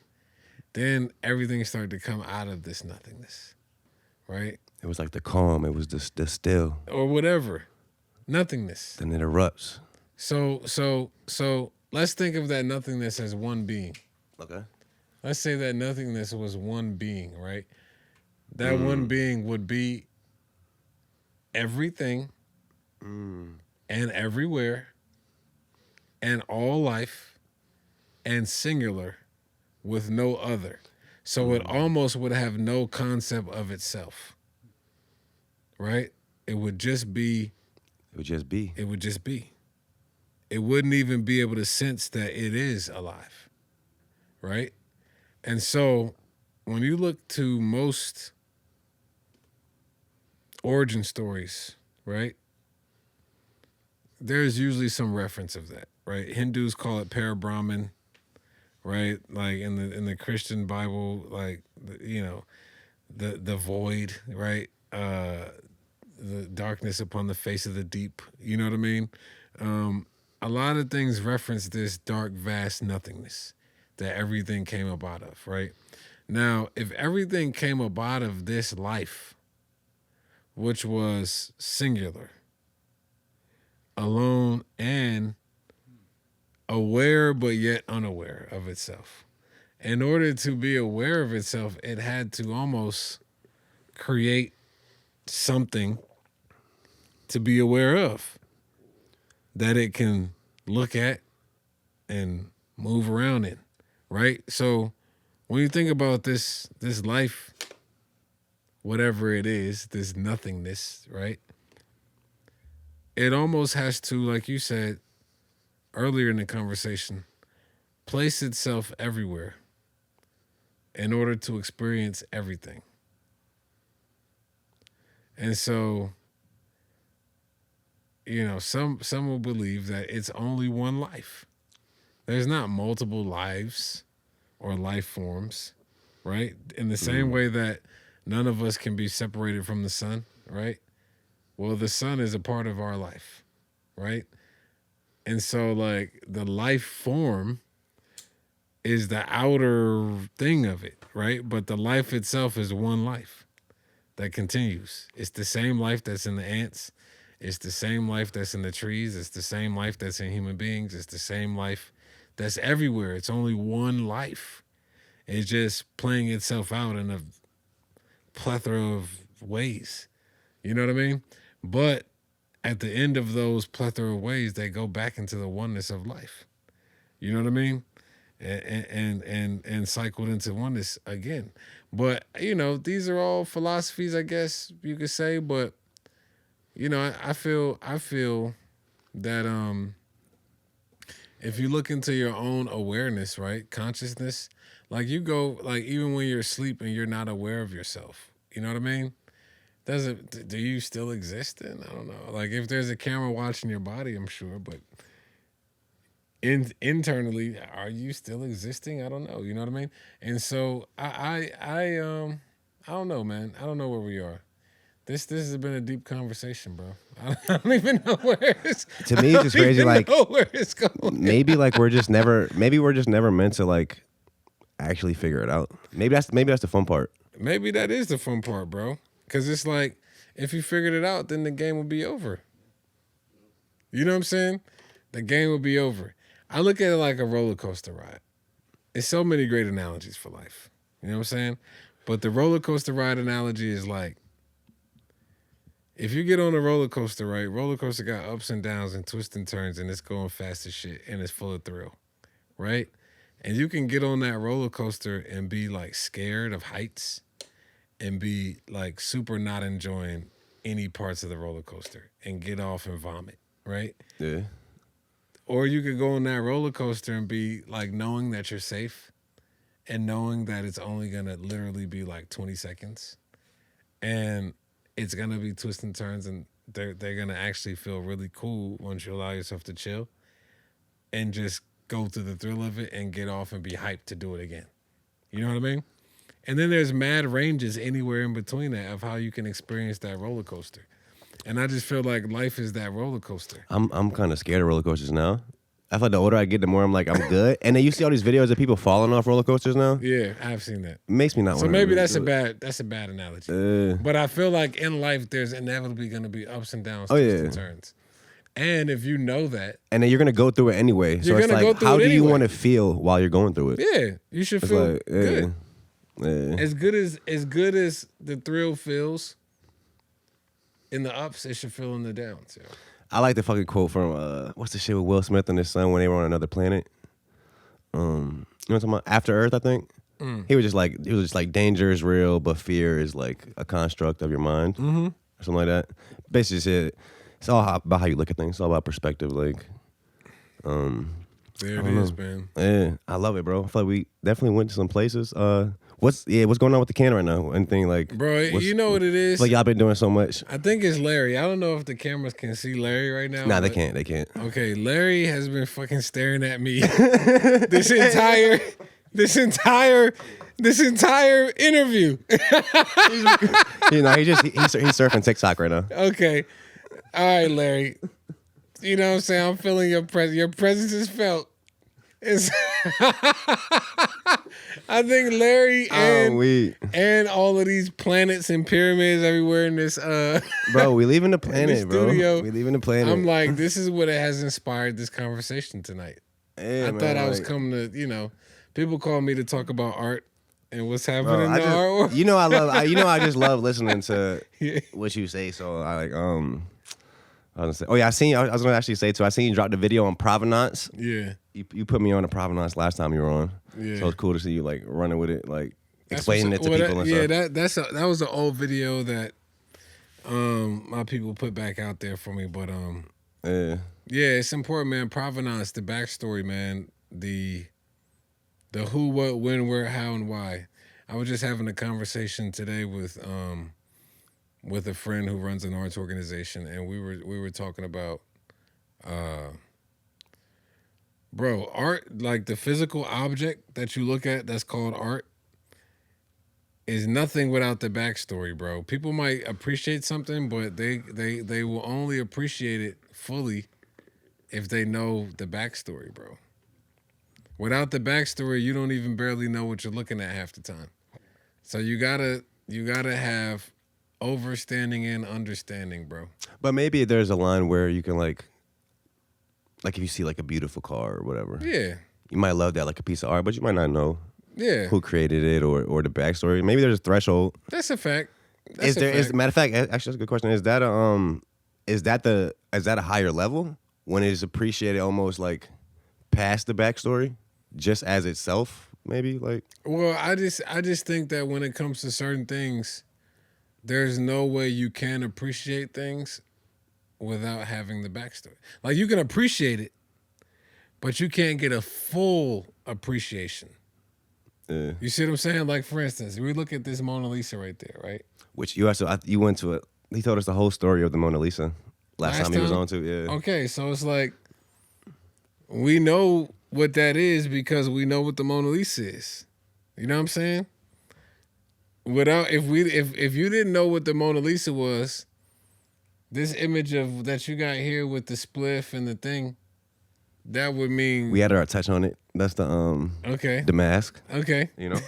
Speaker 2: Then everything started to come out of this nothingness, right?
Speaker 1: it was like the calm. It was the still.
Speaker 2: Or whatever. Nothingness.
Speaker 1: Then it erupts.
Speaker 2: So let's think of that nothingness as one being.
Speaker 1: Okay.
Speaker 2: Let's say that nothingness was one being, right? That one being would be everything and everywhere and all life and singular with no other. So it almost would have no concept of itself, right? It would just be.
Speaker 1: It would just be.
Speaker 2: It would just be. It wouldn't even be able to sense that it is alive, right? And so when you look to most origin stories, right, there's usually some reference of that, right? Hindus call it para-Brahman, right? Like in the Christian Bible, like, you know, the void, right? The darkness upon the face of the deep, you know what I mean? A lot of things reference this dark, vast nothingness that everything came up out of, right? Now, if everything came up out of this life, which was singular, alone, and aware but yet unaware of itself, in order to be aware of itself, it had to almost create something to be aware of that it can look at and move around in, right? So when you think about this life, whatever it is, this nothingness, right? It almost has to, like you said earlier in the conversation, place itself everywhere in order to experience everything. And so, you know, some will believe that it's only one life. There's not multiple lives or life forms, right? In the same way that none of us can be separated from the sun, right? Well, the sun is a part of our life, right? And so, like, the life form is the outer thing of it, right? But the life itself is one life that continues. It's the same life that's in the ants. It's the same life that's in the trees. It's the same life that's in human beings. It's the same life that's everywhere. It's only one life. It's just playing itself out in a plethora of ways. You know what I mean? But at the end of those plethora of ways, they go back into the oneness of life. You know what I mean? And cycled into oneness again. But, you know, these are all philosophies, I guess you could say. But, you know, I feel that if you look into your own awareness, right, consciousness, like you go, like even when you're asleep and you're not aware of yourself, you know what I mean? Do you still exist then? I don't know. Like if there's a camera watching your body, I'm sure, but internally, are you still existing? I don't know. You know what I mean? And so I don't know, man. I don't know where we are. This has been a deep conversation, bro. I don't even know where it's.
Speaker 1: To me, it's just crazy. Like
Speaker 2: know where it's going.
Speaker 1: maybe we're just never meant to like actually figure it out. Maybe that's the fun part.
Speaker 2: Maybe that is the fun part, bro. Because it's like, if you figured it out, then the game will be over. You know what I'm saying? The game will be over. I look at it like a roller coaster ride. There's so many great analogies for life. You know what I'm saying? But the roller coaster ride analogy is like, if you get on a roller coaster, right? Roller coaster got ups and downs and twists and turns, and it's going fast as shit, and it's full of thrill, right? And you can get on that roller coaster and be like scared of heights and be like super not enjoying any parts of the roller coaster and get off and vomit, right?
Speaker 1: Yeah.
Speaker 2: Or you could go on that roller coaster and be like knowing that you're safe and knowing that it's only going to literally be like 20 seconds and it's going to be twists and turns and they're going to actually feel really cool once you allow yourself to chill and just go through the thrill of it and get off and be hyped to do it again. You know what I mean? And then there's mad ranges anywhere in between that of how you can experience that roller coaster. And I just feel like life is that roller coaster.
Speaker 1: I'm kind of scared of roller coasters now. I feel like the older I get, the more I'm like, I'm good. And then you see all these videos of people falling off roller coasters now.
Speaker 2: Yeah, I've seen that.
Speaker 1: It makes me not want
Speaker 2: So
Speaker 1: to.
Speaker 2: maybe
Speaker 1: really
Speaker 2: that's a bad analogy. But I feel like in life there's inevitably going to be ups and downs, twists and turns. And if you know that,
Speaker 1: and then you're gonna go through it anyway. So it's like, how do you want to feel while you're going through it?
Speaker 2: Yeah, you should feel
Speaker 1: like,
Speaker 2: good.
Speaker 1: Yeah.
Speaker 2: As good as the thrill feels in the ups, it should feel in the downs. Yeah.
Speaker 1: I like the fucking quote from what's the shit with Will Smith and his son when they were on another planet. You know what I'm talking about? After Earth, I think. He was just like danger is real, but fear is like a construct of your mind, or something like that. Basically, said it's all about how you look at things. It's all about perspective. Like,
Speaker 2: there it is, man.
Speaker 1: Yeah, I love it, bro. I feel like we definitely went to some places. What's going on with the can right now? Anything like,
Speaker 2: bro? You know what it is?
Speaker 1: Like y'all been doing so much.
Speaker 2: I think it's Larry. I don't know if the cameras can see Larry right now.
Speaker 1: Nah, they can't. They can't.
Speaker 2: Okay, Larry has been fucking staring at me this entire interview.
Speaker 1: He's surfing TikTok right now.
Speaker 2: Okay, all right, Larry. You know what I'm saying? I'm feeling your presence. Your presence is felt. It's I think Larry and all of these planets and pyramids everywhere in this
Speaker 1: bro, we leaving the planet, bro.
Speaker 2: Studio,
Speaker 1: we leaving the planet.
Speaker 2: I'm like, this is what it has inspired this conversation tonight.
Speaker 1: Yeah,
Speaker 2: I thought I was coming to, people call me to talk about art and what's happening in the art world.
Speaker 1: I just love listening to what you say. So I like I was gonna say, I was gonna actually say too. I seen you drop the video on provenance.
Speaker 2: Yeah,
Speaker 1: you put me on the provenance last time you were on.
Speaker 2: Yeah,
Speaker 1: so it's cool to see you like running with it, like explaining it to people.
Speaker 2: And stuff. That was an old video that my people put back out there for me. But yeah, it's important, man. Provenance, the backstory, man. The who, what, when, where, how, and why. I was just having a conversation today with a friend who runs an arts organization, and we were talking about, bro, art, like the physical object that you look at that's called art, is nothing without the backstory, bro. People might appreciate something, but they will only appreciate it fully if they know the backstory, bro. Without the backstory, you don't even barely know what you're looking at half the time. So you gotta have overstanding and understanding, bro.
Speaker 1: But maybe there's a line where you can like if you see like a beautiful car or whatever.
Speaker 2: Yeah.
Speaker 1: You might love that like a piece of art, but you might not know who created it or the backstory. Maybe there's a threshold.
Speaker 2: That's a fact.
Speaker 1: Matter of fact, actually that's a good question. Is that a higher level when it is appreciated almost like past the backstory, just as itself, maybe? Like,
Speaker 2: well, I just think that when it comes to certain things, there's no way you can appreciate things without having the backstory. Like, you can appreciate it, but you can't get a full appreciation.
Speaker 1: Yeah.
Speaker 2: You see what I'm saying? Like, for instance, we look at this Mona Lisa right there, right?
Speaker 1: Which you went to it. He told us the whole story of the Mona Lisa last time he was on too. Yeah.
Speaker 2: Okay, so it's like we know what that is because we know what the Mona Lisa is. You know what I'm saying? If you didn't know what the Mona Lisa was, this image of that you got here with the spliff and the thing, that would mean
Speaker 1: we had our touch on it. That's the the mask.
Speaker 2: Okay.
Speaker 1: You know.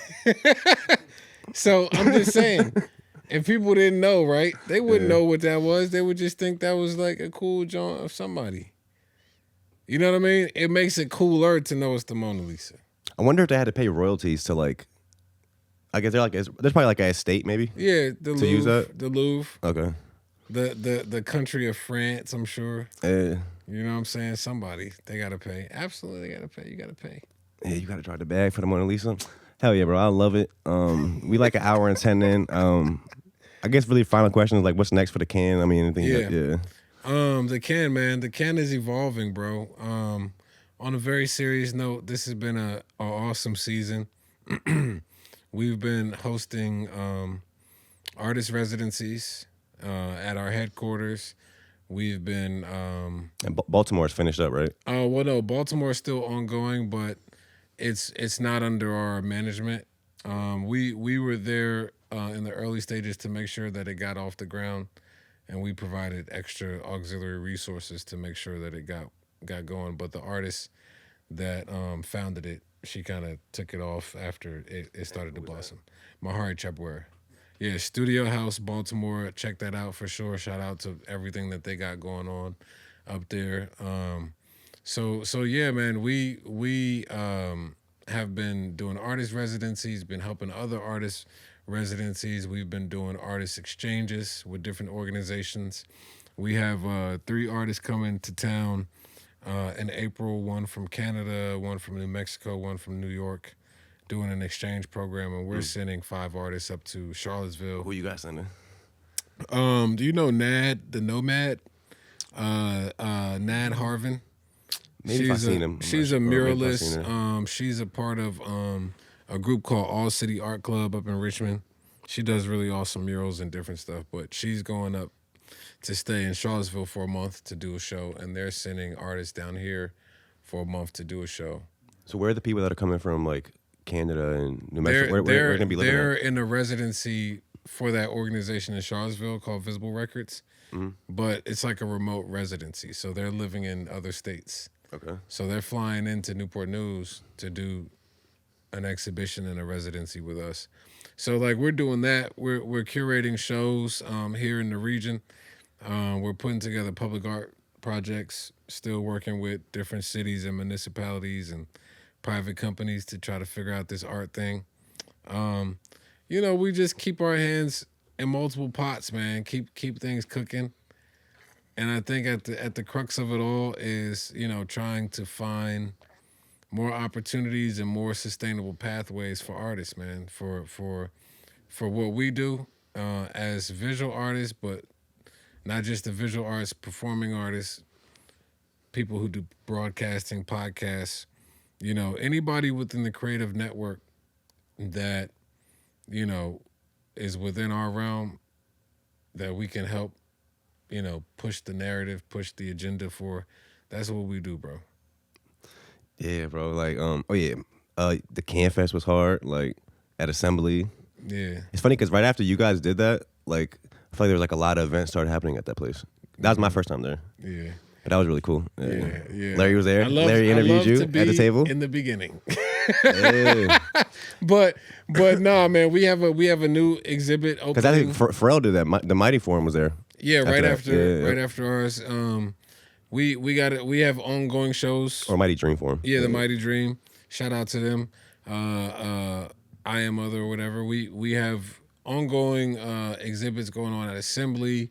Speaker 2: So I'm just saying, if people didn't know, right, they wouldn't know what that was. They would just think that was like a cool joint of somebody. You know what I mean? It makes it cooler to know it's the Mona Lisa.
Speaker 1: I wonder if they had to pay royalties to like. I guess there's probably like an estate maybe.
Speaker 2: Yeah, the Louvre.
Speaker 1: Use that?
Speaker 2: The Louvre.
Speaker 1: Okay.
Speaker 2: The country of France, I'm sure.
Speaker 1: Yeah.
Speaker 2: You know what I'm saying? Somebody, they gotta pay. Absolutely, they gotta pay. You gotta pay.
Speaker 1: Yeah, you gotta drive the bag for the Mona Lisa. Hell yeah, bro! I love it. We like an hour and 10 in. I guess really final question is like, what's next for the can? I mean, anything? Yeah.
Speaker 2: The can, man. The can is evolving, bro. On a very serious note, this has been a awesome season. We've been hosting artist residencies at our headquarters. We've been
Speaker 1: And Baltimore's finished up, right?
Speaker 2: well, no, Baltimore is still ongoing, but it's not under our management. We were there in the early stages to make sure that it got off the ground, and we provided extra auxiliary resources to make sure that it got going. But the artist that founded it, she kind of took it off after it started to blossom. Mahari Chapware. Yeah, Studio House, Baltimore. Check that out for sure. Shout out to everything that they got going on up there. So yeah, man, we have been doing artist residencies, been helping other artist residencies. We've been doing artist exchanges with different organizations. We have 3 artists coming to town in April, one from Canada, one from New Mexico, one from New York, doing an exchange program, and we're sending 5 artists up to Charlottesville.
Speaker 1: Who you got sending?
Speaker 2: Do you know Nad, the Nomad? Nad Harvin.
Speaker 1: Maybe if I've seen him.
Speaker 2: She's a
Speaker 1: Maybe if I've
Speaker 2: muralist.
Speaker 1: seen her.
Speaker 2: She's a part of a group called All City Art Club up in Richmond. She does really awesome murals and different stuff, but she's going up to stay in Charlottesville for a month to do a show, and they're sending artists down here for a month to do a show.
Speaker 1: So where are the people that are coming from, like Canada and New Mexico? Where gonna be living?
Speaker 2: They're
Speaker 1: At?
Speaker 2: in a residency for that organization in Charlottesville called Visible Records, but it's like a remote residency, so they're living in other states.
Speaker 1: Okay.
Speaker 2: So they're flying into Newport News to do an exhibition and a residency with us. So like we're doing that. We're curating shows here in the region. We're putting together public art projects, still working with different cities and municipalities and private companies to try to figure out this art thing. We just keep our hands in multiple pots, man. Keep things cooking. And I think at the crux of it all is, trying to find more opportunities and more sustainable pathways for artists, man, for what we do as visual artists, but not just the visual artists, performing artists, people who do broadcasting, podcasts, anybody within the creative network that, is within our realm that we can help, push the narrative, push the agenda for. That's what we do, bro.
Speaker 1: Yeah, bro. Like, the CanFest was hard. Like at Assembly.
Speaker 2: Yeah.
Speaker 1: It's funny because right after you guys did that, like I feel like there was like a lot of events started happening at that place. That was my first time there.
Speaker 2: Yeah.
Speaker 1: But that was really cool.
Speaker 2: Yeah.
Speaker 1: Larry was there. Larry interviewed you at the table
Speaker 2: in the beginning.
Speaker 1: Yeah.
Speaker 2: But nah, man, we have a new exhibit opening.
Speaker 1: Because I think Pharrell did that. The Mighty Forum was there.
Speaker 2: Yeah, right after ours. We have ongoing shows.
Speaker 1: Or Mighty Dream Forum.
Speaker 2: Yeah, the Mighty Dream. Shout out to them. I Am Other or whatever. We have ongoing exhibits going on at Assembly.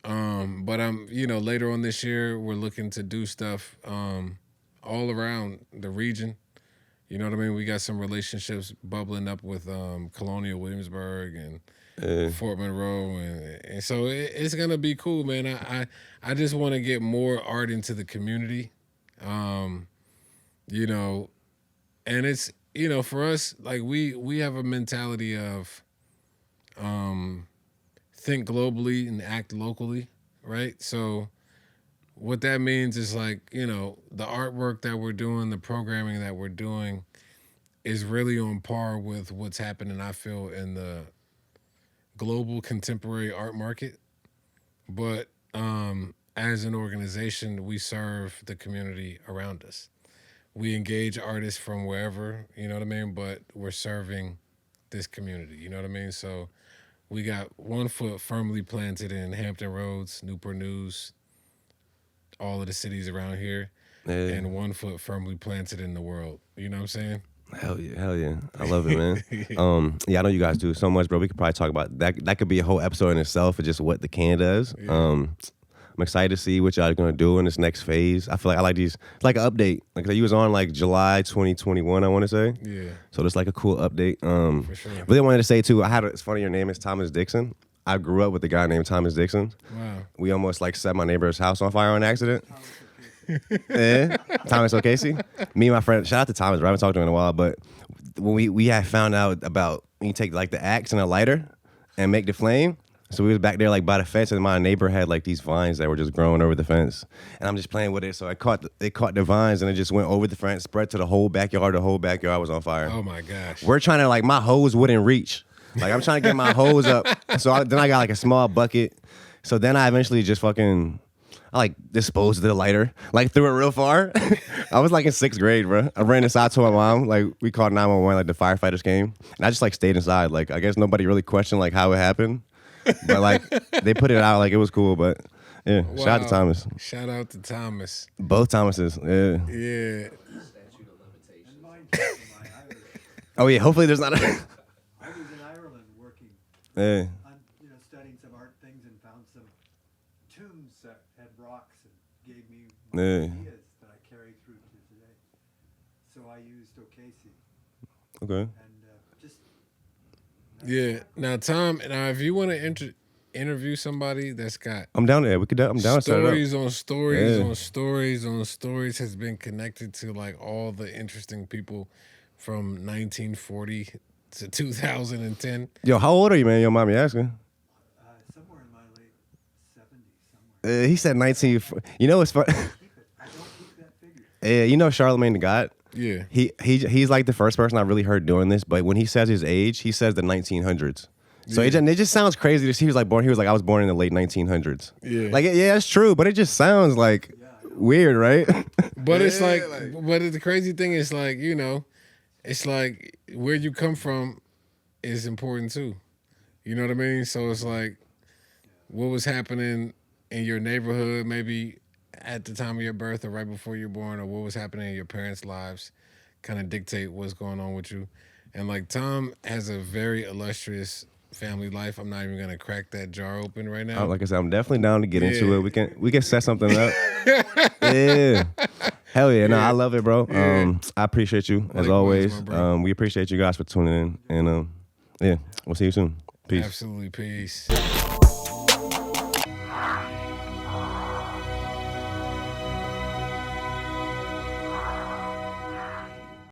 Speaker 2: But later on this year we're looking to do stuff all around the region. You know what I mean? We got some relationships bubbling up with Colonial Williamsburg and Fort Monroe, and so it's gonna be cool, man. I just want to get more art into the community, and it's for us, like we have a mentality of think globally and act locally, right? So what that means is like, the artwork that we're doing, the programming that we're doing is really on par with what's happening, I feel, in the global contemporary art market. But as an organization, we serve the community around us. We engage artists from wherever, you know what I mean? But we're serving this community, you know what I mean? So we got one foot firmly planted in Hampton Roads, Newport News, all of the cities around here, and one foot firmly planted in the world. You know what I'm saying?
Speaker 1: Hell yeah. I love it, man. I know you guys do so much, bro. We could probably talk about that. That could be a whole episode in itself of just what the can does. Yeah. I'm excited to see what y'all are going to do in this next phase. I feel like I like these. It's like an update. Like you was on like July 2021, I want to say.
Speaker 2: Yeah.
Speaker 1: So it's like a cool update.
Speaker 2: For sure.
Speaker 1: Really wanted to say too, it's funny your name is Thomas Dixon. I grew up with a guy named Thomas Dixon.
Speaker 2: Wow.
Speaker 1: We almost like set my neighbor's house on fire on accident. Thomas O'Casey. Me and my friend, shout out to Thomas, bro. I haven't talked to him in a while, but when we had found out about when you take like the axe and a lighter and make the flame, So we was back there like by the fence, and my neighbor had like these vines that were just growing over the fence, and I'm just playing with it. So it caught the vines, and it just went over the fence, spread to the whole backyard. The whole backyard was on fire.
Speaker 2: Oh my gosh.
Speaker 1: We're trying to, like, my hose wouldn't reach. Like, I'm trying to get my hose up. So then I got like a small bucket. So then I eventually just I like disposed of the lighter, like threw it real far. I was like in 6th grade, bro. I ran inside to my mom. Like, we called 911, like the firefighters came, and I just like stayed inside. Like, I guess nobody really questioned like how it happened, but like they put it out like it was cool. But yeah,
Speaker 2: Wow.
Speaker 1: shout out to Thomas.
Speaker 2: Shout out to Thomas.
Speaker 1: Both Thomases. Yeah.
Speaker 2: Yeah.
Speaker 3: And mine came from my Irish.
Speaker 1: Oh yeah. Hopefully there's not a.
Speaker 3: I was in Ireland working,
Speaker 1: Yeah.
Speaker 3: on, studying some art things and found some tombs that had rocks and gave me my
Speaker 1: Yeah.
Speaker 3: ideas that I carried through to today. So I used O'Casey
Speaker 1: Okay.
Speaker 3: and just.
Speaker 2: Yeah. Now, Tom, if you want to interview somebody that's got
Speaker 1: I'm down there. I'm down to set it up.
Speaker 2: stories on stories
Speaker 1: Yeah.
Speaker 2: on stories on stories, has been connected to like all the interesting people from 1940 to 2010.
Speaker 1: Yo, how old are you, man? Your mommy asking.
Speaker 3: Somewhere in my late 70s, somewhere.
Speaker 1: He said 19. You know what's fun?
Speaker 3: Keep it. I don't keep that figure.
Speaker 1: Yeah, you know Charlemagne the God.
Speaker 2: Yeah.
Speaker 1: He's like the first person I really heard doing this. But when he says his age, he says the 1900s. So
Speaker 2: Yeah.
Speaker 1: it just sounds crazy. He was like I was born in the late 1900s.
Speaker 2: Yeah.
Speaker 1: Like yeah, it's true, but it just sounds like weird, right?
Speaker 2: But it's
Speaker 1: Yeah,
Speaker 2: like, but the crazy thing is like, it's like where you come from is important too. You know what I mean? So it's like what was happening in your neighborhood, maybe at the time of your birth or right before you're born, or what was happening in your parents' lives kind of dictate what's going on with you. And like Tom has a very illustrious family life. I'm not even gonna crack that jar open right now.
Speaker 1: Like I said, I'm definitely down to get into
Speaker 2: Yeah.
Speaker 1: it. We can set something up. Yeah. Hell yeah. No, I love it, bro.
Speaker 2: Yeah.
Speaker 1: I appreciate you as
Speaker 2: Likewise,
Speaker 1: always.
Speaker 2: my bro.
Speaker 1: We appreciate you guys for tuning in. And yeah, we'll see you soon. Peace.
Speaker 2: Absolutely, peace.